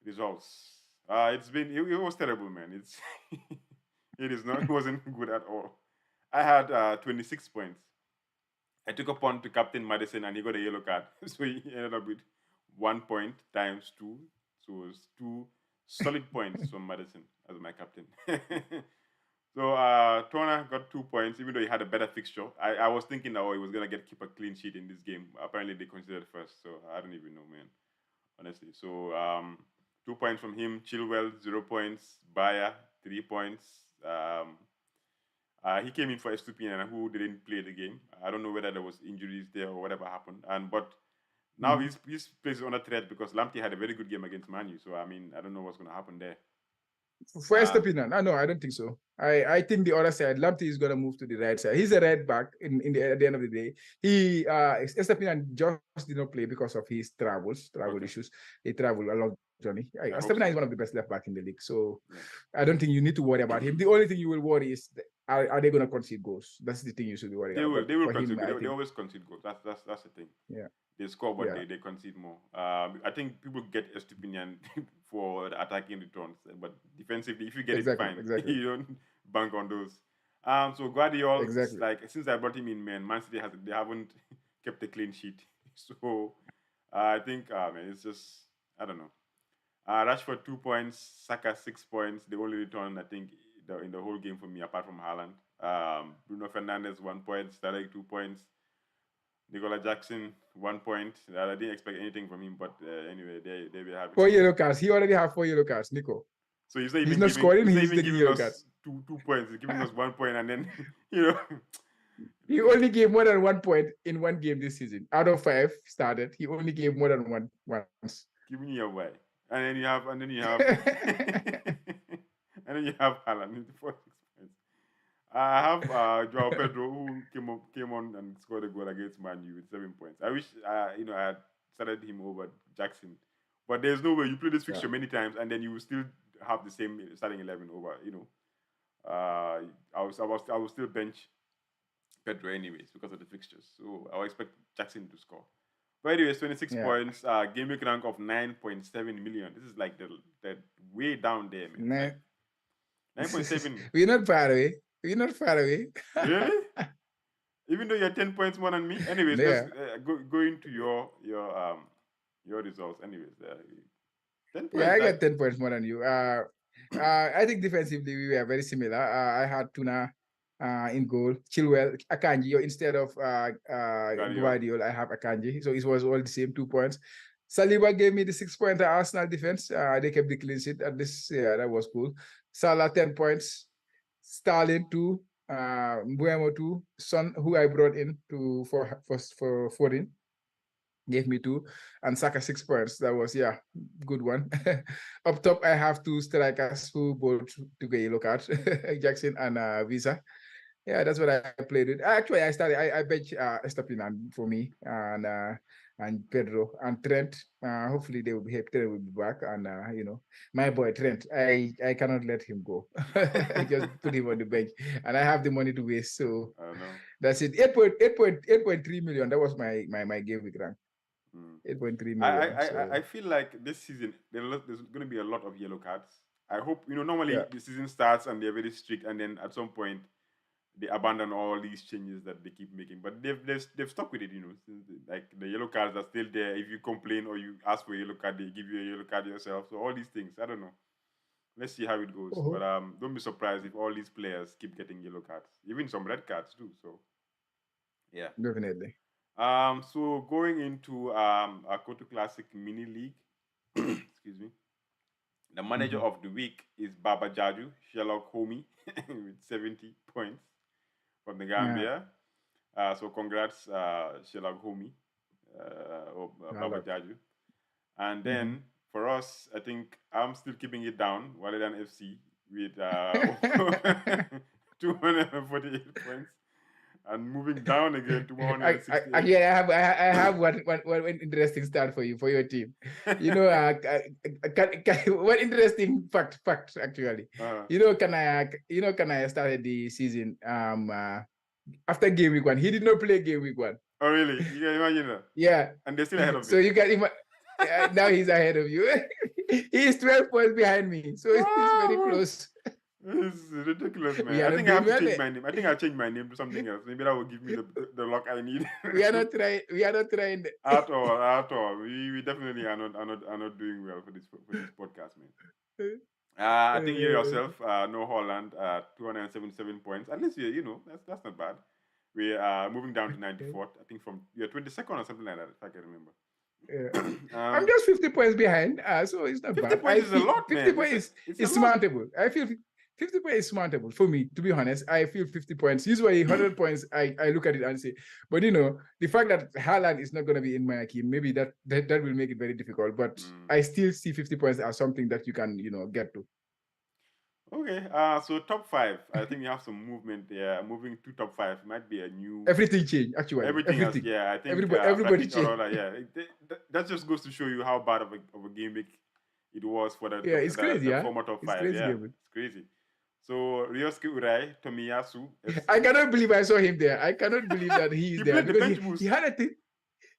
results. It was terrible, man. It wasn't good at all. I had 26 points. I took a punt to Captain Madison and he got a yellow card. So he ended up with 1 point times 2. So it was 2 solid points from Madison as my captain. So Turner got 2 points, even though he had a better fixture. I was thinking that he was gonna keep a clean sheet in this game. Apparently they considered first, so I don't even know, man. Honestly. So 2 points from him. Chilwell 0 points. Bayer 3 points. He came in for Estupiñán, who didn't play the game. I don't know whether there was injuries there or whatever happened. But now his place is under threat because Lamptey had a very good game against ManU. So I mean, I don't know what's going to happen there. For Estupiñán, no, I don't think so. I think the other side, Lamptey is going to move to the right side. He's a right back at the end of the day. Estupiñán just did not play because of his travel issues. He traveled a long journey. Estupiñán is one of the best left back in the league. So I don't think you need to worry about him. The only thing you will worry is are they going to concede goals? That's the thing you should be worried about. They will concede. They always concede goals. That's the thing. Yeah. They score, but they concede more. I think people get Estupiñán for the attacking returns, but defensively, if you get it fine, you don't bank on those. So Guardiola, like since I brought him in, Man City they haven't kept a clean sheet. So I think, man, it's just I don't know. Rashford 2 points, Saka 6 points. The only return I think in the whole game for me, apart from Haaland. Bruno Fernandes 1 point, Sterling 2 points. Nicola Jackson 1 point. I didn't expect anything from him, but anyway, they will have it. 4 yellow cards. He already have 4 yellow cards, Nico. So he's not scoring. He's taking yellow cards. 2 points. He's giving us 1 point, and then he only gave more than 1 point in one game this season. Out of 5 started, he only gave more than one once. Giving you away, and then you have, and then you have Haaland in the 4 6 points. I have Joao Pedro, who came on and scored a goal against ManU with 7 points. I wish I had started him over Jackson, but there's no way you play this fixture many times and then you will still have the same starting 11 over. I will still bench Pedro anyways because of the fixtures, so I will expect Jackson to score. But anyways, 26 points, game week rank of 9.7 million. This is like the way down there, man. 9.7. We're not far away. We're not far away. Really? Even though you're 10 points more than me? Anyways, let's go into your results. Anyways, 10 points. Yeah, I got 10 points more than you. I think defensively we were very similar. I had Tuna in goal. Chilwell, Akanji. Instead of Guardiola, I have Akanji. So it was all the same 2 points. Saliba gave me the 6 point Arsenal defense. They kept the clean sheet at this. Yeah, that was cool. Salah 10 points. Sterling 2. Mbuemo 2. Son, who I brought in for 14, gave me 2, and Saka 6 points. That was good one. Up top, I have 2 strikers who both took a yellow card, Jackson and Visa. Yeah, that's what I played with. Actually, I benched Estupiñán for me and Pedro and Trent. Hopefully they will be happy. Trent will be back, and my boy Trent. I cannot let him go. I just put him on the bench, and I have the money to waste. So that's it. 8.3 million. That was my game week rank. 8.3 million. I feel like this season there's going to be a lot of yellow cards. I hope normally the season starts and they're very strict, and then at some point they abandon all these changes that they keep making, but they've stuck with it. Like the yellow cards are still there. If you complain or you ask for a yellow card, they give you a yellow card yourself. So all these things, I don't know. Let's see how it goes. But don't be surprised if all these players keep getting yellow cards, even some red cards too. So yeah, definitely. So going into a Kotu Classic Mini-league, excuse me. The manager of the week is Baba Jaju, Sherlock Homie, with 70 points from the Gambia. So congrats, Sherlock Homie, or Baba Jaju. And then for us, I think I'm still keeping it down, Walidan FC, with 248 points. And moving down again to 168. I have one interesting start for you, for your team. One interesting fact actually. Can I started the season after game week 1. He did not play game week 1. Oh really? You can imagine that? Yeah. And they're still ahead of me. So you can now he's ahead of you. He is 12 points behind me. So it's very close. This is ridiculous, man. I think I have to change my name. I think I'll change my name to something else. Maybe that will give me the luck I need. We are not trying at all. We definitely are not doing well for this podcast, man. I think you yourself, no Holland, 277 points. At least that's not bad. We are moving down to 94th. I think from you're 22nd or something like that, if I can remember. I'm just 50 points behind, so it's not 50 bad. points is a lot, 50 man. points It's is a lot. smartable. I feel 50 points is smartable for me, to be honest. I feel 50 points. Usually 100 points, I look at it and say, but the fact that Haaland is not going to be in my team, maybe that will make it very difficult. But I still see 50 points as something that you can, get to. Okay, so top 5. I think you have some movement there. Moving to top 5 might be a new. Everything changed, actually. Everything else, yeah. I think everybody changed. That just goes to show you how bad of a game week it was for the it's crazy, the former top 5. Crazy, yeah, it's crazy. So Ryosuke Urai, Tomiyasu. I cannot believe I saw him there. I cannot believe that he is there played the bench boost.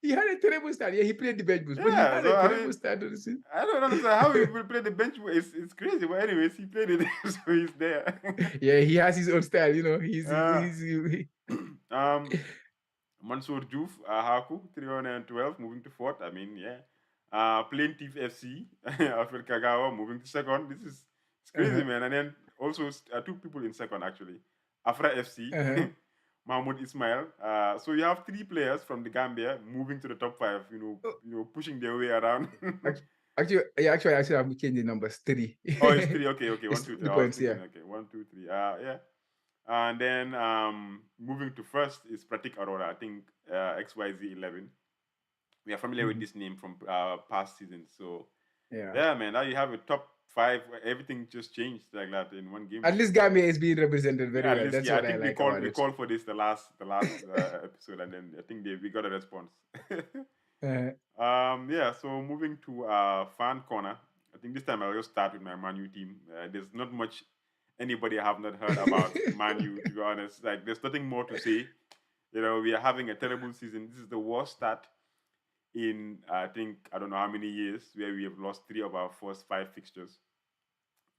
He had a terrible start. Yeah, he played the bench boost, but he Yeah, had so, a terrible start to the season. I don't understand how he will play the bench boost. It's crazy, but anyways, he played it, so he's there. Yeah, he has his own style. He's Mansour Diouf, Haku, 312, moving to 4th. I mean, yeah. Plaintiff FC, Alfred Kagawa, moving to 2nd. It's crazy, man. And then also 2 people in 2nd, actually. Afra FC, Mahmoud Ismail. So you have 3 players from the Gambia moving to the top 5, pushing their way around. Actually, I'm changing the numbers. 3. Oh, it's 3. Okay. 1, 2, 3. Points, yeah. Okay, 1, 2, 3. Yeah. And then moving to 1st is Pratik Aurora, I think XYZ11. We are familiar with this name from past seasons. So, yeah, man, now you have a top 5. Everything just changed like that in one game. At least Gambia is being represented very well. That's what I like about it. We called for this the last episode, and then I think we got a response. Yeah, so moving to fan corner. I think this time I'll just start with my ManU team. There's not much anybody I have not heard about ManU, to be honest. Like, there's nothing more to say. We are having a terrible season. This is the worst start in, I don't know how many years, where we have lost 3 of our first 5 fixtures.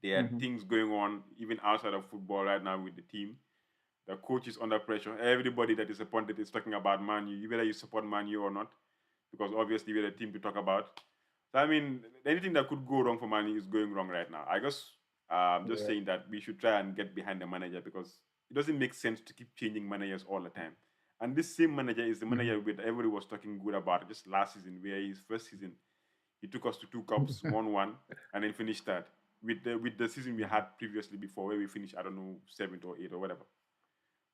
There are things going on even outside of football right now with the team. The coach is under pressure. Everybody that is appointed is talking about ManU, whether you support ManU or not, because obviously we're a team to talk about. So, I mean, anything that could go wrong for ManU is going wrong right now. I guess I'm just saying that we should try and get behind the manager, because it doesn't make sense to keep changing managers all the time. And this same manager is the manager that everybody was talking good about just last season, where his first season, he took us to 2 cups, won 1, and then finished third. With the season we had previously before, where we finished, I don't know, 7th or 8th or whatever.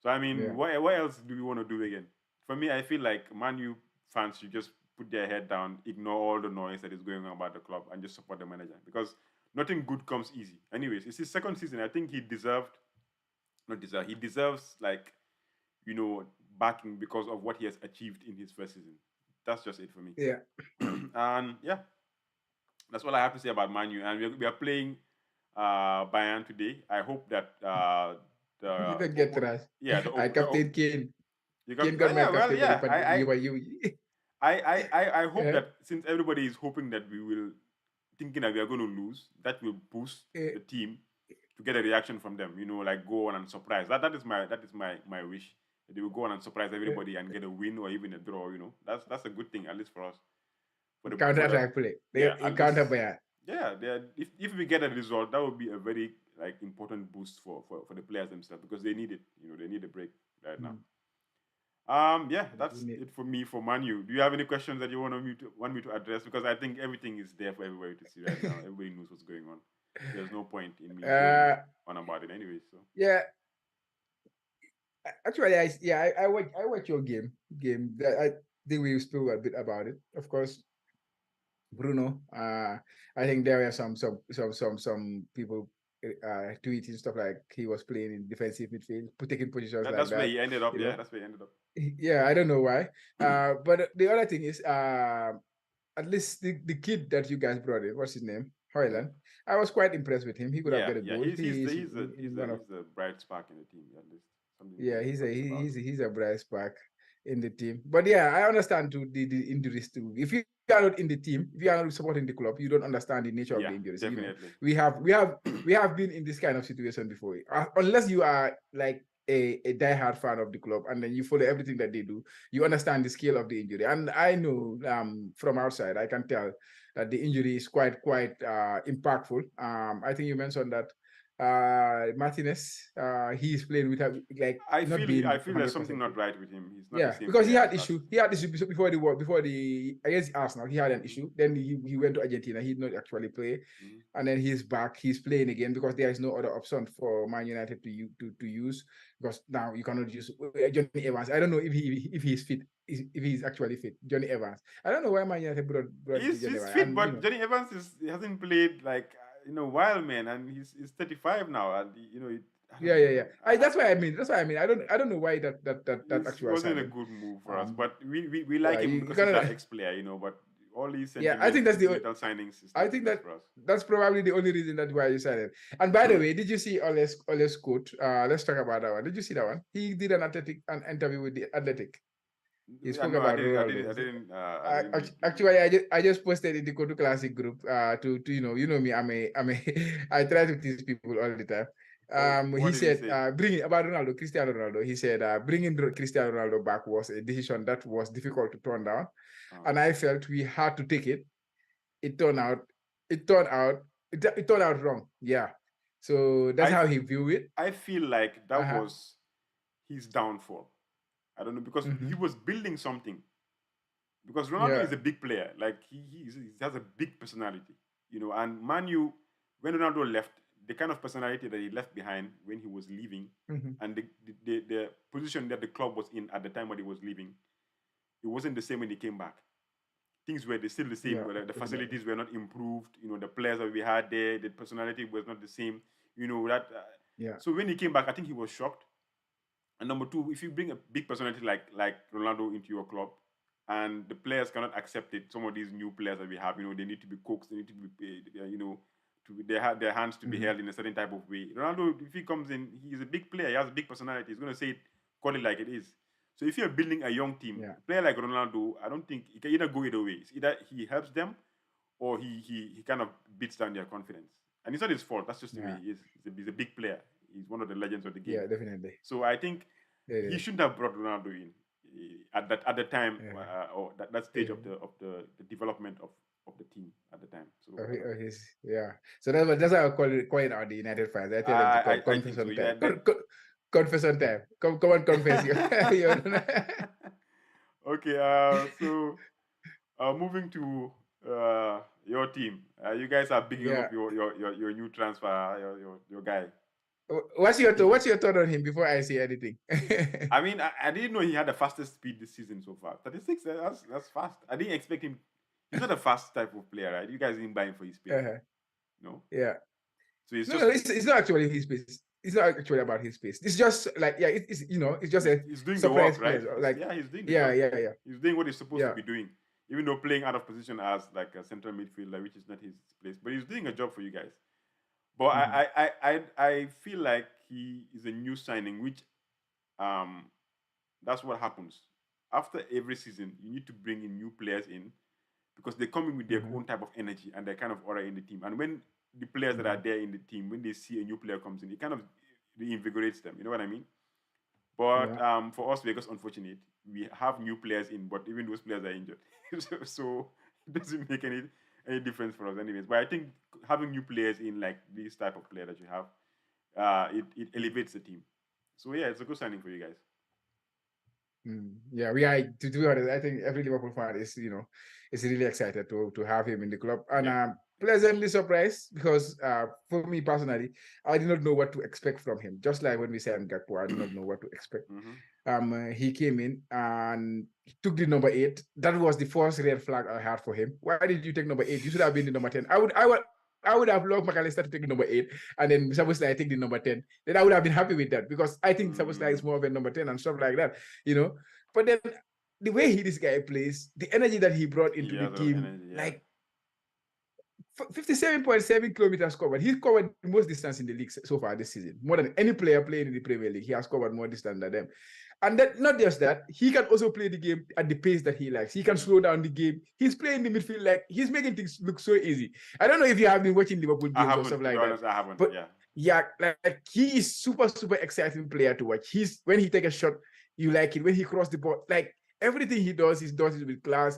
So, I mean, what else do we want to do again? For me, I feel like ManU fans should just put their head down, ignore all the noise that is going on about the club, and just support the manager, because nothing good comes easy. Anyways, it's his 2nd season. I think he deserves, like, backing because of what he has achieved in his first season. That's just it for me. Yeah. And yeah, that's all I have to say about ManU. And we are playing Bayern today. I hope that you don't get that. Yeah, I captain Kane. You got my captain. I hope that, since everybody is hoping that we will, thinking that we are going to lose, that will boost the team to get a reaction from them. Like, go on and surprise. That is my wish. They will go on and surprise everybody and get a win or even a draw. That's a good thing, at least for us. For the counter-attack play. Counter Bayern. Yeah, if we get a result, that would be a very important boost for the players themselves, because they need it. They need a break right now. Yeah, that's it for me for ManU. Do you have any questions that you want me to address? Because I think everything is there for everybody to see right now. Everybody knows what's going on. There's no point in me going on about it anyway. So yeah, actually, I watch your game. I think we spoke a bit about it. Of course, Bruno. I think there were some people tweeting stuff like he was playing in defensive midfield, taking positions like that. That's where he ended up. Yeah, that's where he ended up. Yeah, I don't know why. But the other thing is, at least the kid that you guys brought in, what's his name? Hoyland. I was quite impressed with him. He could have got a goal. He's a bright spark in the team, at least. Yeah, he's a bright spark in the team. But yeah, I understand the injuries too. If you are not in the team, if you are not supporting the club, you don't understand the nature of the injuries. Definitely. We have been in this kind of situation before. Unless you are like a diehard fan of the club, and then you follow everything that they do, you understand the scale of the injury. And I know from outside, I can tell that the injury is quite impactful. I think you mentioned that Martinez, he's playing with like I not feel being there's 100% something not fit. right with him. He's not the Yeah, same because he player had as last issue. season. He had issue before the against Arsenal. He had an issue. Then he went to Argentina. He did not actually play, and then he's back. He's playing again because there is no other option for Man United to use, because now you cannot use Johnny Evans. I don't know if he's fit. If he's actually fit, Johnny Evans. I don't know why Man United brought Johnny He's Evans. fit, And but Johnny Evans he hasn't played like while, man, and he's 35 now, and I don't know. yeah. That's why I mean. I don't know why that It actually has wasn't a happened. good move for us, Um, but we like yeah, him you because he's our gotta. ex-player, But all these Yeah, I think sentimental signings is I not the think best for us. that's probably the only reason that why you said it. And by the way, did you see Ole's quote? Let's talk about that one. Did you see that one? He did an interview with the Athletic. He spoke No, I about didn't. I Ronaldo. didn't. He I said, didn't. I didn't read. actually, I just posted in the Kotu Classic group. To you know me, I'm a I try to tease people all the time. Oh, what He did he said, say? bringing about Ronaldo, Cristiano Ronaldo. He said, bringing Cristiano Ronaldo back was a decision that was difficult to turn down, and I felt we had to take it. It turned out, it turned out, it turned out wrong. Yeah. So that's how he viewed it. I feel like that Uh-huh. was his downfall. I don't know, because he Mm-hmm. was building something. Because Ronaldo Yeah. is a big player, like he has a big personality, And ManU, when Ronaldo left, the kind of personality that he left behind when he was leaving, Mm-hmm. and the position that the club was in at the time when he was leaving, it wasn't the same when he came back. Things were still the same. Yeah. The Definitely. facilities were not improved. The players that we had there, the personality was not the same. That. Yeah. So when he came back, I think he was shocked. And number two, if you bring a big personality like Ronaldo into your club, and the players cannot accept it, some of these new players that we have, they need to be coaxed, they need to be paid, their hands to be Mm-hmm. held in a certain type of way. Ronaldo, if he comes in, he's a big player. He has a big personality. He's going to say it, call it like it is. So if you're building a young team, Yeah. a player like Ronaldo, I don't think he can either go either way. It's either he helps them, or he kind of beats down their confidence. And it's not his fault. That's just the way he is. He's a big player. He's one of the legends of the game. Yeah, definitely. So I think Yeah. he shouldn't have brought Ronaldo in at the time, Yeah. or that stage of the development of the team at the time. So Yeah. So that's how I call it out the United fans. I tell them to come I think so. confession Yeah. time. Confession time. Come on, confess you. Okay. So moving to your team, you guys are bigging Yeah. up your new transfer, your guy. What's your thought on him before I say anything? I mean, I didn't know he had the fastest speed this season so far. 36, that's fast. I didn't expect him. He's not a fast type of player, right? You guys didn't buy him for his speed, no? Yeah. So it's No, it's not actually his pace. It's not actually about his pace. It's just like, yeah, it's just a he's doing the surprise work, right? player. Like, He's doing the yeah, job. yeah. He's doing what he's supposed to Yeah. be doing, even though playing out of position as like a central midfielder, which is not his place. But he's doing a job for you guys. But I feel like he is a new signing, which that's what happens. After every season, you need to bring in new players in, because they come in with their own type of energy and their kind of aura in the team. And when the players that are there in the team, when they see a new player comes in, it kind of reinvigorates them. You know what I mean? But for us, we're just unfortunate. We have new players in, but even those players are injured. so it doesn't make any difference for us anyways. But I think having new players in, like this type of player that you have, it elevates the team. So yeah, it's a good signing for you guys. Yeah, we are, to be honest, I think every Liverpool fan is really excited to have him in the club, and pleasantly surprised, because for me personally, I did not know what to expect from him. Just like when we signed Gakpo, I did not know what to expect. He came in and took the number 8. That was the first red flag I had for him. Why did you take number 8? You should have been the number 10. I would have loved McAllister to take the number 8, and then Szoboszlai take the number 10. Then I would have been happy with that, because I think Szoboszlai is more of a number 10 and stuff like that, But then the way this guy plays, the energy that he brought into the team, like 57.7 kilometers covered. He's covered the most distance in the league so far this season. More than any player playing in the Premier League, he has covered more distance than them. And then not just that, he can also play the game at the pace that he likes. He can slow down the game. He's playing the midfield, like he's making things look so easy. I don't know if you have been watching Liverpool games or stuff like that. I haven't. But yeah. Yeah, like he is super, super exciting player to watch. When he take a shot, you like it. When he cross the ball, like everything he does it with class.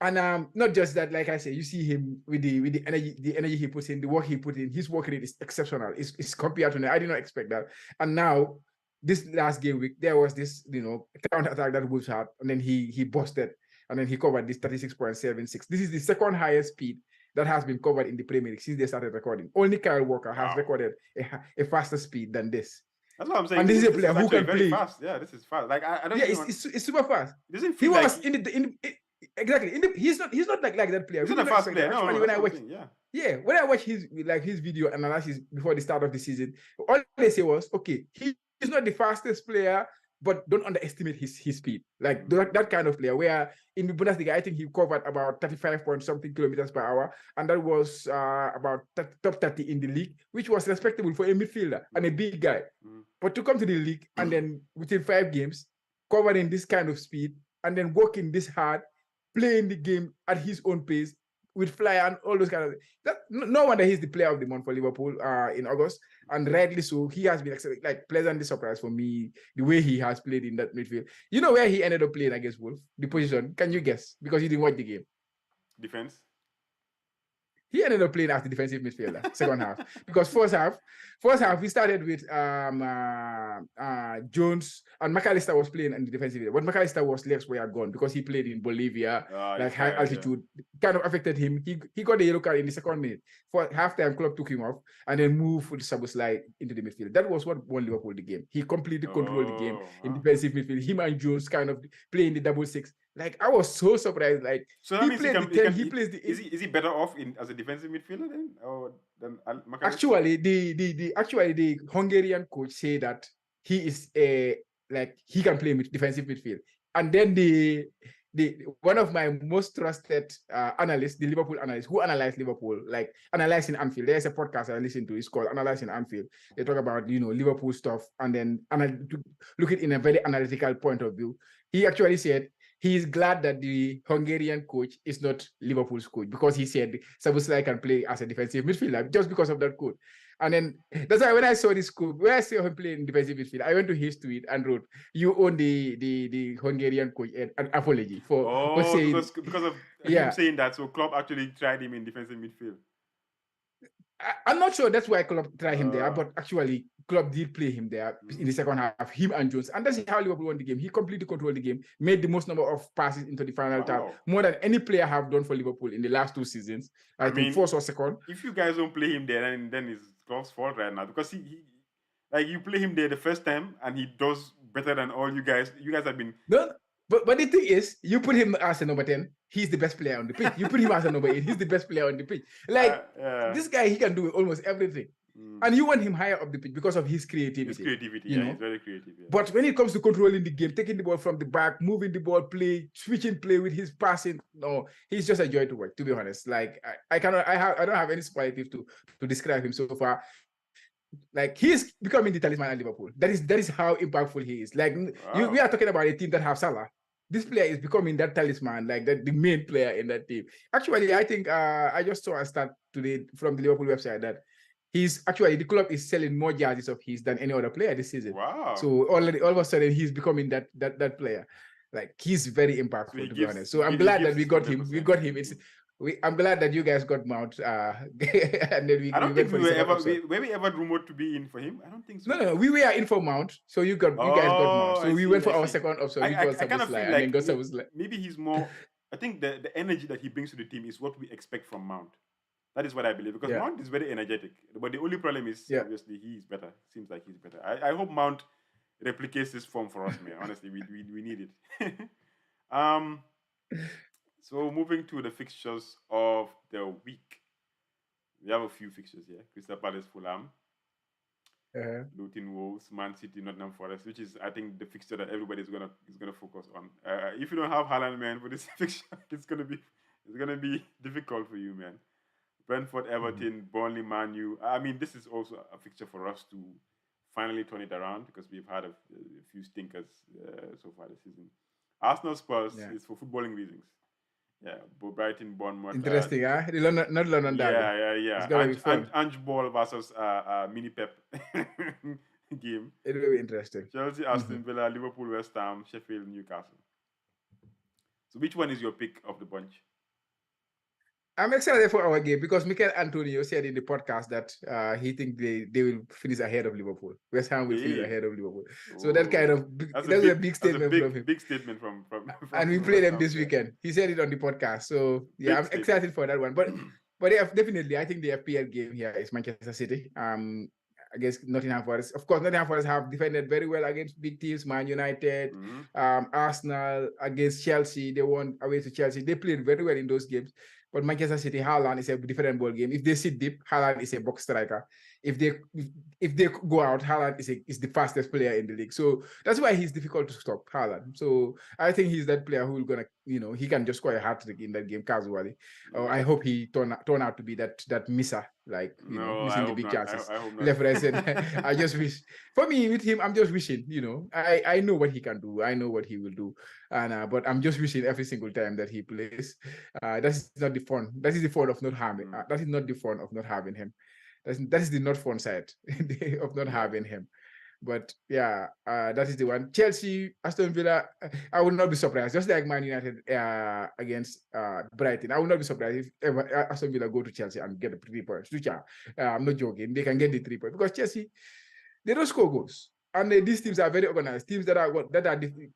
And not just that, like I say, you see him with the energy he puts in, the work he put in. His work rate is exceptional. It's compared to, I did not expect that. And now this last game week, there was this, counter attack that Wolves had, and then he busted, and then he covered this 36.76. This is the second highest speed that has been covered in the Premier League since they started recording. Only Kyle Walker has recorded a faster speed than this. That's what I'm saying. And this is a player who can very play fast. Yeah, this is fast. Like I don't. Yeah, it's super fast. It doesn't feel he was exactly. He's not like that player. He's not a fast player. No, actually, when I watch, when I watch his video analysis before the start of the season, all they say was, okay, he's not the fastest player, but don't underestimate his speed. Like that kind of player. Where in the Bundesliga, I think he covered about 35 point something kilometers per hour, and that was about top 30 in the league, which was respectable for a midfielder and a big guy. But to come to the league and then within 5 games, covering this kind of speed and then working this hard, playing the game at his own pace with flyer and all those kind of things. No wonder he's the player of the month for Liverpool in August, and rightly so. He has been pleasantly surprised for me the way he has played in that midfield. You know where he ended up playing against Wolves? The position? Can you guess? Because you didn't watch the game. Defense. He ended up playing as the defensive midfielder, second half. Because first half, we started with Jones, and McAllister was playing in the defensive area. But McAllister was legs were gone because he played in Bolivia, high altitude. Kind of affected him. He got the yellow card in the second minute. For halftime, club took him off and then moved with Szoboszlai into the midfield. That was what won Liverpool the game. He completely controlled the game in defensive midfield. Him and Jones kind of playing the 6-6. Like, I was so surprised. Like, so that means is he better off as a defensive midfielder then, or than actually the Hungarian coach say that he is he can play defensive midfield, and then the one of my most trusted analysts, the Liverpool analyst who analyzed Liverpool, like analyzing Anfield. There's a podcast I listen to. It's called Analyzing Anfield. They talk about Liverpool stuff and then look at it in a very analytical point of view. He actually said he is glad that the Hungarian coach is not Liverpool's coach, because he said Szoboszlai can play as a defensive midfielder just because of that quote. And then that's why when I saw this quote, when I saw him playing defensive midfield, I went to his tweet and wrote, "You own the Hungarian coach an apology for saying because of him saying that." So Klopp actually tried him in defensive midfield. I'm not sure that's why Klopp tried him there, but actually Klopp did play him there in the second half, him and Jones. And that's how Liverpool won the game. He completely controlled the game, made the most number of passes into the final third, more than any player have done for Liverpool in the last 2 seasons. I think first or second. If you guys don't play him there, then it's Klopp's fault right now, because he like, you play him there the first time and he does better than all you guys. You guys have been But the thing is, you put him as a number 10, he's the best player on the pitch. You put him as a number 8, he's the best player on the pitch. Like, this guy, he can do almost everything. And you want him higher up the pitch because of his creativity. He's very creative. Yeah. But when it comes to controlling the game, taking the ball from the back, moving the ball, switching play with his passing, no, he's just a joy to watch, to be honest. Like, I don't have any superlative to describe him so far. Like, he's becoming the talisman at Liverpool. That is how impactful he is. Like, we are talking about a team that have Salah. This player is becoming that talisman, like the main player in that team. Actually, I think I just saw a stat today from the Liverpool website that the club is selling more jerseys of his than any other player this season. Wow! So all of a sudden he's becoming that player. Like, he's very impactful, to be honest. So I'm glad that we got him. We got him. I'm glad that you guys got Mount. And then I don't think were we ever rumored to be in for him? I don't think so. No, we were in for Mount. So you guys got Mount. So we went for our second option. I kind of feel like maybe he's more. I think the energy that he brings to the team is what we expect from Mount. That is what I believe, because Mount is very energetic. But the only problem is obviously he's better. Seems like he's better. I hope Mount replicates this form for us, man. Honestly, we need it. So moving to the fixtures of the week, we have a few fixtures here: Crystal Palace, Fulham, Luton, Wolves, Man City, Nottingham Forest, which is, I think, the fixture that everybody is gonna focus on. If you don't have Haaland, man, for this fixture, it's gonna be difficult for you, man. Brentford, Everton, Burnley, ManU. I mean, this is also a fixture for us to finally turn it around, because we've had a few stinkers so far this season. Arsenal Spurs is for footballing reasons. Yeah, Brighton, Bournemouth. Interesting, huh? The London, not London derby. Yeah. It's gonna be fun. Ange Ball versus Mini Pep game. It will be interesting. Chelsea, Aston Villa, Liverpool, West Ham, Sheffield, Newcastle. So which one is your pick of the bunch? I'm excited for our game because Mikel Antonio said in the podcast that he thinks they will finish ahead of Liverpool. West Ham will finish ahead of Liverpool. So that kind of that's a big statement from him. Big statement from and we play them this weekend. He said it on the podcast. So yeah, I'm excited for that one. But yeah, definitely, I think the FPL game here is Manchester City. Against Nottingham Forest. Of course, Nottingham Forest have defended very well against big teams, Man United, Arsenal, against Chelsea. They won away to Chelsea. They played very well in those games. But Manchester City, Haaland is a different ball game. If they sit deep, Haaland is a box striker. If they go out, Haaland is the fastest player in the league. So that's why he's difficult to stop, Haaland. So I think he's that player who's gonna, he can just score a hat trick in that game casually. I hope he turn out to be that misser, missing the big chances. Left, right, center. I just wish. For me, with him, I'm just wishing. I know what he can do. I know what he will do, and but I'm just wishing every single time that he plays. That's not the fun. That is the fun of not having. That is not the fun of not having him. That is the not fun side of not having him. But yeah, that is the one. Chelsea, Aston Villa, I would not be surprised. Just like Man United against Brighton, I would not be surprised if ever Aston Villa go to Chelsea and get the 3 points. Which I'm not joking. They can get the 3 points because Chelsea, they don't score goals. And these teams are very organized. Teams that are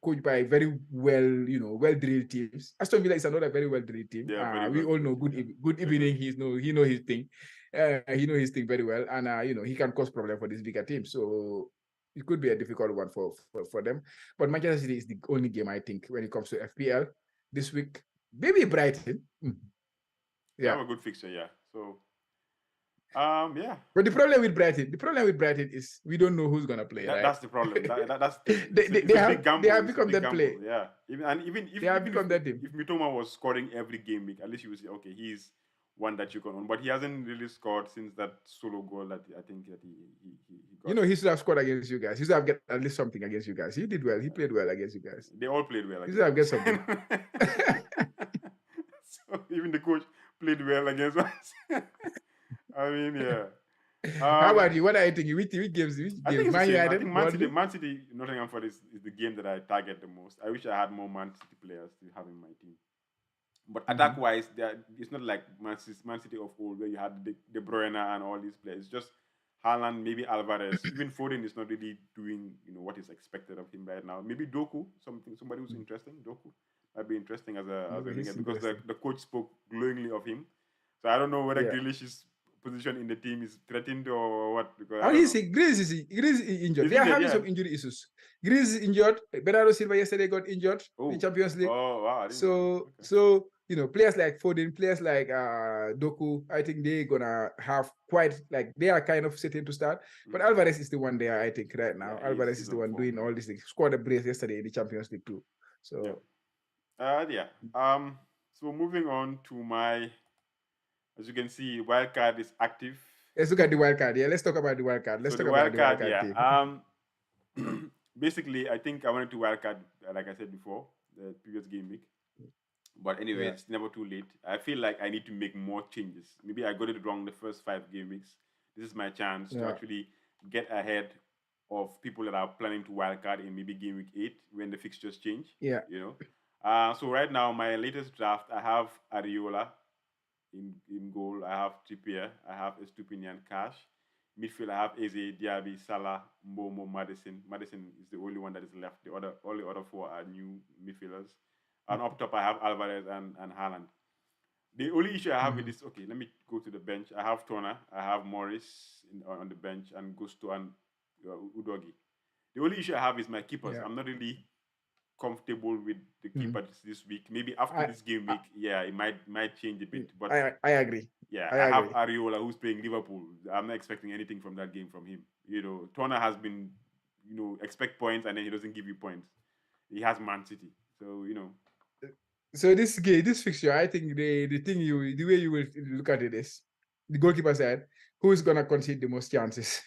coached by very well-drilled teams. Aston Villa is another very well-drilled team. We all know good evening. He knows his thing. He knows his thing very well, and he can cause problem for this bigger team. So it could be a difficult one for them. But Manchester City is the only game I think when it comes to FPL this week. Maybe Brighton. Yeah, they have a good fixture. Yeah. So. Yeah. But the problem with Brighton is we don't know who's gonna play. Right? That's the problem. That's they have become that play. Yeah. Even if Mitoma was scoring every game week, at least you would say, okay, he's one that you can own. But he hasn't really scored since that solo goal that I think that he got. He should have scored against you guys. He should have get at least something against you guys. He did well. He played well against you guys. They all played well. He should have get something. So even the coach played well against us. I mean, yeah. How about you? What are you thinking? Which games? I think Man City, Nottingham Forest is the game that I target the most. I wish I had more Man City players to have in my team. But attack-wise, it's not like Man City of old where you had De Bruyne and all these players. It's just Haaland, maybe Alvarez. Even Foden is not really doing what is expected of him right now. Maybe Doku, somebody who's interesting. Doku might be interesting as a winger because the coach spoke glowingly of him. So I don't know whether Grealish's position in the team is threatened or what. Grealish is injured. They are having some injury issues. Grealish is injured. Bernardo Silva yesterday got injured in Champions League. Oh, wow. So players like Foden, players like Doku, I think they're gonna have they are kind of setting to start. But Alvarez is the one there, I think, right now. Yeah, Alvarez is the one doing all these things. Scored a brace yesterday in the Champions League too. So so moving on to my. As you can see, Wildcard is active. Let's look at the Wildcard. Yeah, let's talk about the Wildcard. Let's talk about the Wildcard. Team. Basically, I think I wanted to Wildcard, like I said before, the previous game week. But anyway, it's never too late. I feel like I need to make more changes. Maybe I got it wrong the first 5 game weeks. This is my chance to actually get ahead of people that are planning to Wildcard in maybe game week 8 when the fixtures change. Yeah. So right now, my latest draft, I have Areola. In goal, I have Trippier, I have Estupinian Cash. Midfield, I have Eze, Diaby, Salah, Mbomo, Madison. Madison is the only one that is left. All the other 4 are new midfielders. And up top, I have Alvarez and Haaland. The only issue I have with this, let me go to the bench. I have Turner, I have Morris on the bench, and Gusto and Udogi. The only issue I have is my keepers. I'm not really comfortable with the keepers this week. Maybe after this game week, it might change a bit. But I agree. Yeah, I have Areola who's playing Liverpool. I'm not expecting anything from that game from him. Turner has been, expect points and then he doesn't give you points. He has Man City, so So this fixture, I think the way you will look at it is the goalkeeper side. Who is gonna concede the most chances?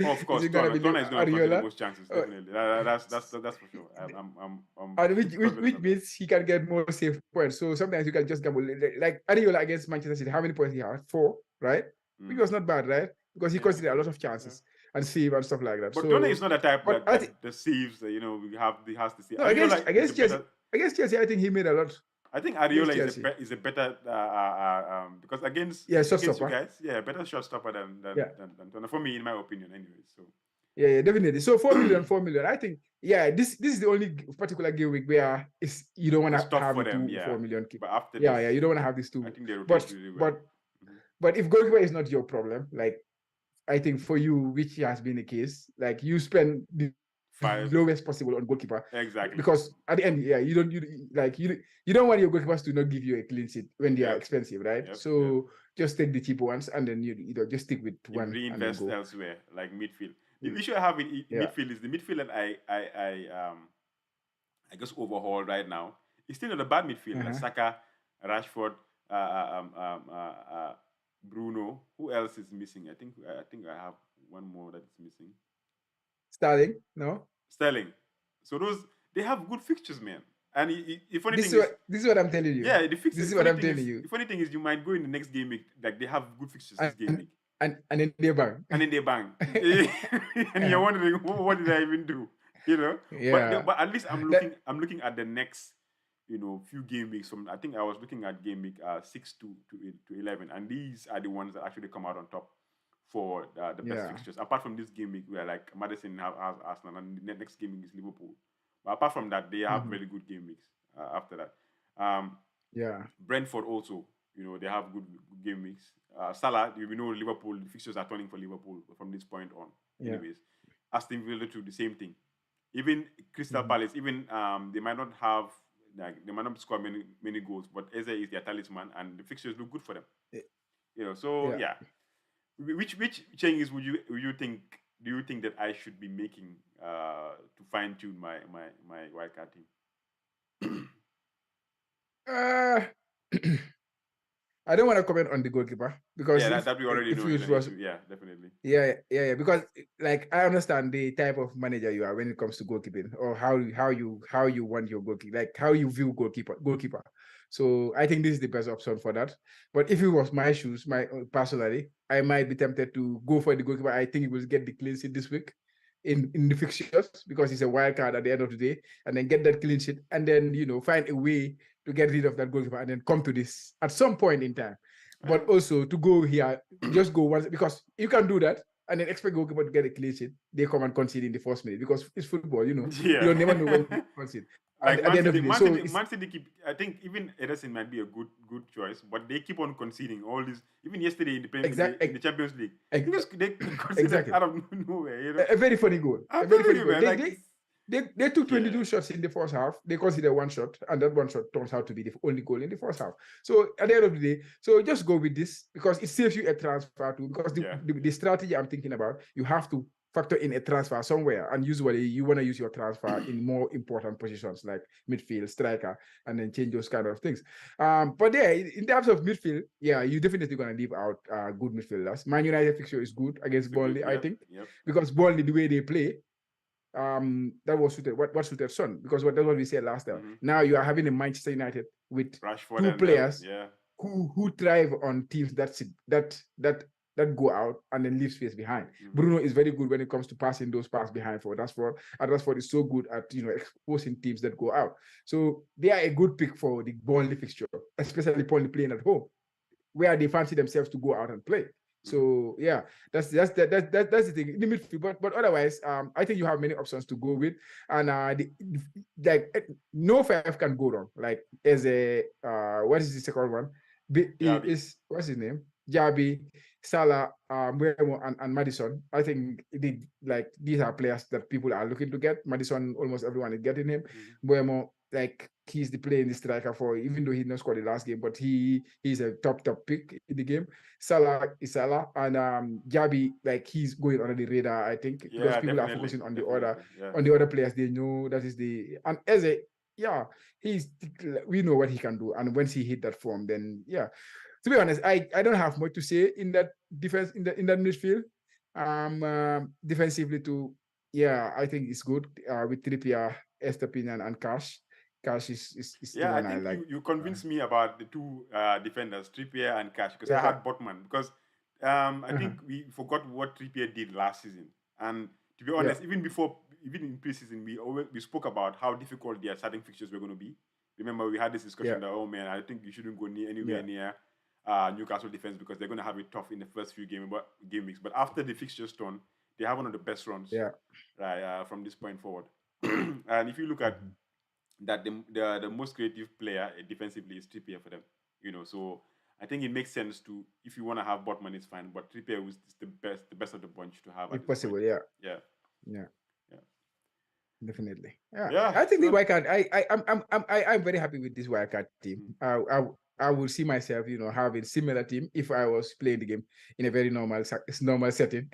Oh, of Is course, it gonna be Tona is going to consider the Ariola? most chances, Uh, definitely. That's for sure. I'm and super confident which of that. means he can get more safe points. So sometimes you can just gamble. Like Ariola against Manchester City, how many points he had? 4, right? Which was not bad, right? Because he Yeah, considered a lot of yeah. chances and save and stuff like that. But Tona is So, not a type but that I think that saves. He has to see. no Ariola is a better. against Chelsea, I think he made a lot I think against Ariola Chelsea. is a better because Yeah, against you showstopper. guys, yeah, better shot stopper Yeah. than Tona for me, in my opinion, anyway. So Yeah, definitely. So 4 million, 4 million. I think, yeah, this is the only particular game week where you don't want it's to tough have for the them, two yeah. 4 million. But after Yeah, this, you don't want to have these I two. think they rotate But really well. but but if goalkeeper is not your problem, like I think for you, which has been the case, like you spend the 5 lowest possible on goalkeeper exactly. because at the end, yeah, you don't want your goalkeepers to not give you a clean sheet when they are Yep. expensive, right? Yep. So just take the cheap ones and then just stick with You one and then reinvest go. elsewhere, like midfield. The issue I have in Yeah. midfield is the midfield that I guess overhaul right now. It's still not a bad midfield. Like Saka, Rashford, Bruno. Who else is missing? I think I have one more that is missing. Sterling, no? Sterling. So they have good fixtures, man. And the funny This thing is, this is what I'm telling you. yeah, This is what I'm telling you. the funny thing is, you might go in the next game week, like they have good fixtures this game And week, and then they bang. and then they bang, and you're wondering, what did I even do? Yeah. But at least I'm That, looking at the next, few game weeks. From I think I was looking at game week 6 to 11, and these are the ones that actually come out on top for the best fixtures. Apart from this game week, where like Madison has Arsenal, and the next game week is Liverpool. But apart from that, they have very good game weeks after that. Brentford also, they have good game weeks. Salah, we know Liverpool, the fixtures are turning for Liverpool from this point on. Anyways, Aston Villa too, the same thing. Even Crystal Palace, even they might not have, like, they might not score many goals, but Eze is their talisman, and the fixtures look good for them. So yeah. Which changes would you think? Do you think that I should be making to fine tune my wildcard team? I don't want to comment on the goalkeeper because that we already know is an issue. Yeah, definitely. Yeah. Because like I understand the type of manager you are when it comes to goalkeeping, or how you want your goalkeeper, like how you view goalkeeper. So I think this is the best option for that. But if it was my shoes, personally, I might be tempted to go for the goalkeeper. I think he will get the clean sheet this week in the fixtures because it's a wild card at the end of the day, and then get that clean sheet, and then find a way to get rid of that goalkeeper and then come to this at some point in time. But also to go here, just go once, because you can do that and then expect goalkeeper to get a clean sheet. They come and concede in the first minute because it's football, Yeah. You don't never know when they concede. Like at the end of the day. Man City keep. I think even Ederson might be a good choice, but they keep on conceding all this. Even yesterday in the Champions League, they conceded out of nowhere. A very funny goal. I'm telling you, man. They took 22 shots in the first half. They considered one shot, and that one shot turns out to be the only goal in the first half. So at the end of the day, so just go with this because it saves you a transfer too. Because the strategy I'm thinking about, you have to factor in a transfer somewhere, and usually you want to use your transfer in more important positions like midfield, striker, and then change those kind of things. But yeah, in terms of midfield, yeah, you're definitely going to leave out good midfielders. Man United fixture is good against Burnley, I think, because Burnley, the way they play, that was suited what suited Son, because that's what we said last time. Now you are having a Manchester United with Rashford two players who thrive on teams that go out and then leave space behind. Bruno is very good when it comes to passing those passes behind for Rashford, and Rashford is so good at exposing teams that go out. So they are a good pick for the Burnley fixture, especially Burnley playing at home, where they fancy themselves to go out and play. So yeah, that's the thing in the midfield. But otherwise, I think you have many options to go with, and no 5 can go wrong. Like as a what is the second one? What's his name? Jabi, Salah, Mbeumo, and Madison. I think these are players that people are looking to get. Madison, almost everyone is getting him. Mbeumo, like he's the player in the striker for, even though he did not score the last game, but he's a top pick in the game. Salah is Salah, and Jabi, like he's going under the radar, I think, because people are focusing on the other players. They know that is and Eze, we know what he can do, and once he hit that form, then yeah. To be honest, I don't have much to say in that defense, in that midfield. Defensively too, yeah, I think it's good with Trippier, Estepinian, and Cash. Cash is the Yeah, I one I think like. you convinced me about the two defenders, Trippier and Cash, because I Yeah. had Botman. Because I Uh-huh. think we forgot what Trippier did last season. And to be Yeah. honest, even in preseason, we spoke about how difficult their starting fixtures were going to be. Remember, we had this discussion Yeah. that, oh man, I think you shouldn't go anywhere Yeah. near Newcastle defense because they're going to have it tough in the first few game weeks. But after the fixtures turn, they have one of the best runs Yeah. right, from this point forward. And if you look at Mhm. that, the most creative player defensively is Trippier for them. So I think it makes sense to, if you want to have Botman, it's fine, but Trippier is the best of the bunch to have at If this point. possible, yeah. Yeah, Yeah. yeah, Definitely. Yeah. yeah. I think the So wildcard, I'm very happy with this wildcard team. I would see myself, having similar team if I was playing the game in a very normal setting,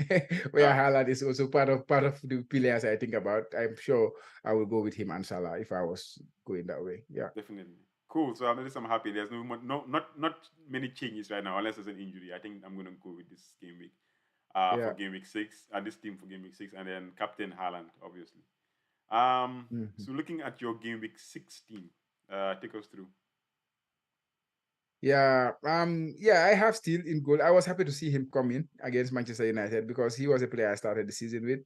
where yeah, Haaland is also part of the players I think about. I'm sure I will go with him and Salah if I was going that way. Yeah. definitely. Cool. So at least I'm happy. There's not many changes right now, unless there's an injury. I think I'm gonna go with this game week, for Yeah. game week 6, and this team for game week 6, and then Captain Haaland, obviously. Mhm. So looking at your game week 6 team, take us through. Yeah, I have still in goal. I was happy to see him come in against Manchester United because he was a player I started the season with.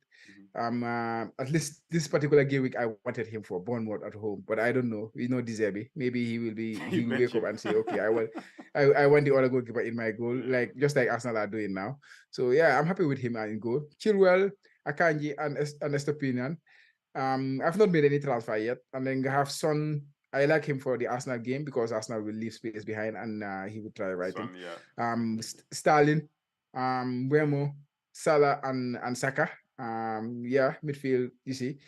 Mhm. At least this particular game week, I wanted him for Bournemouth at home, but I don't know. Deserby. Maybe he You will bench wake up him. and say, okay, I want the other goalkeeper in my goal, Yeah. like just like Arsenal are doing now. So yeah, I'm happy with him in goal. Chilwell, Akanji, and Estopinian. I've not made any transfer yet, and then I have Son. I like him for the Arsenal game because Arsenal will leave space behind and he will try writing. Son, yeah, definitely. Sterling, Wemo, Salah, and Saka. Yeah, midfield. You see,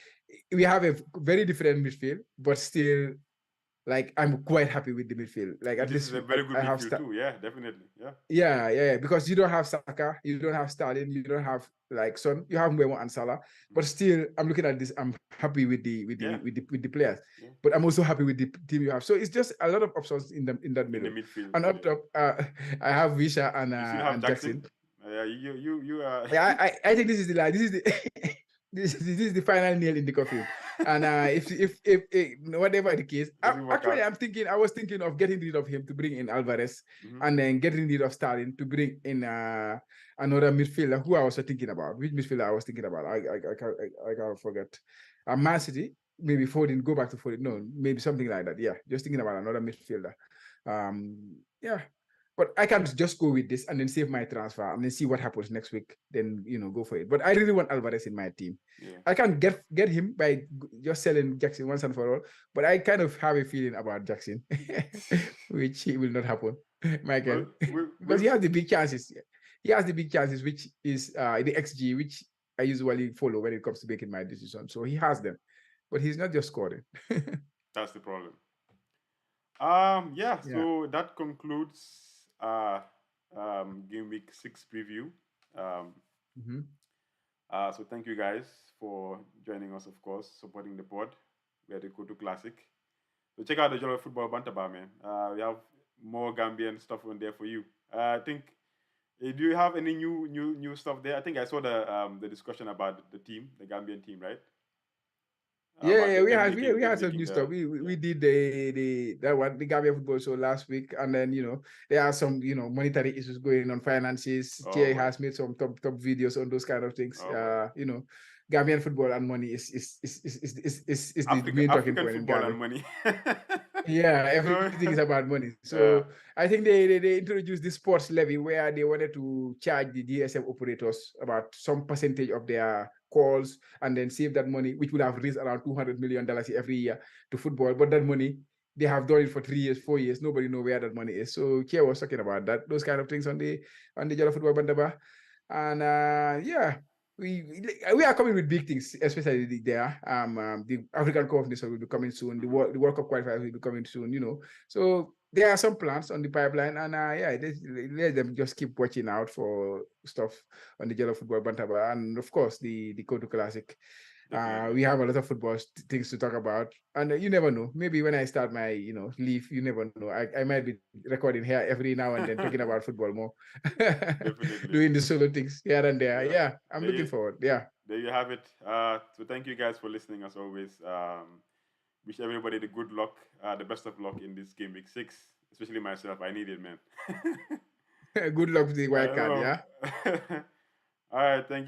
we have a very different midfield, but still, like I'm quite happy with the midfield. Like at This is least a very good I have midfield too. Yeah, definitely. Yeah. yeah, because you don't have Saka, you don't have Stalin, you don't have like Son, you have Mbemo and Salah, but Mhm. still, I'm looking at this. I'm happy Yeah. with the players, Yeah. but I'm also happy with the team you have. So it's just a lot of options in that In the middle, midfield. and up Yeah. top, I have Visha You still have and Jackson. Jackson. Yeah. You Yeah, I think this is the like this is the this is the final nail in the coffin. And if whatever the case, doesn't work actually out. I was thinking of getting rid of him to bring in Alvarez, Mm-hmm. and then getting rid of Stalin to bring in another midfielder who I was thinking about. Which midfielder I was thinking about? I can't forget. Man City, maybe Foden, go back to Foden. No, maybe something like that. Yeah, just thinking about another midfielder. Yeah, but I can just go with this and then save my transfer and then see what happens next week. Then go for it. But I really want Alvarez in my team. Yeah. I can get him by just selling Jackson once and for all. But I kind of have a feeling about Jackson, which will not happen, Well, Michael, because we'll he has the big chances. He has the big chances, which is the XG, which I usually follow when it comes to making my decision. So he has them, but he's not just scoring. that's the problem. Yeah. Yeah. So that concludes game week 6 preview. Um, Mhm. so thank you guys for joining us, of course, supporting the pod. We are the Kotu Classic. So check out the Jollof Football Banterbar, man. We have more Gambian stuff on there for you. I think. Do you have any new stuff there? I think I saw the discussion about the team, the Gambian team, right? About Yeah, them we them had some making new stuff. the We yeah. did the Gambia football show last week, and then there are some monetary issues going on, finances. Oh Jay boy. has made some top videos on those kind of things. Oh boy. Gambian football and money is the main talking African point in football Gambia. and money. Yeah, So everything is about money. yeah. So I think they introduced this sports levy where they wanted to charge the DSM operators about some percentage of their calls and then save that money, which would have raised around $200 million every year to football. But that money, they have done it for 3 years, 4 years. Nobody know where that money is. So Kia was talking about that, those kind of things on the Jollof Football Bandaba. And yeah, we are coming with big things, especially there. The African Cup of Nations will be coming soon. Mm-hmm. The World Cup qualifiers will be coming soon. So there are some plans on the pipeline, and yeah, let them just keep watching out for stuff on the Jollof Football Bantaba, and of course the Kotu Classic. Definitely. We have a lot of football things to talk about, and you never know. Maybe when I start my, leave, you never know. I might be recording here every now and then, talking about football more, Definitely. doing the solo things here and there. Yeah. Yeah, I'm There looking you, forward. Yeah, there you have it. So thank you guys for listening as always. Wish everybody the good luck, the best of luck in this game week 6. Especially myself. I need it, man. good luck with the I wild card. know. Yeah. All right. Thank you.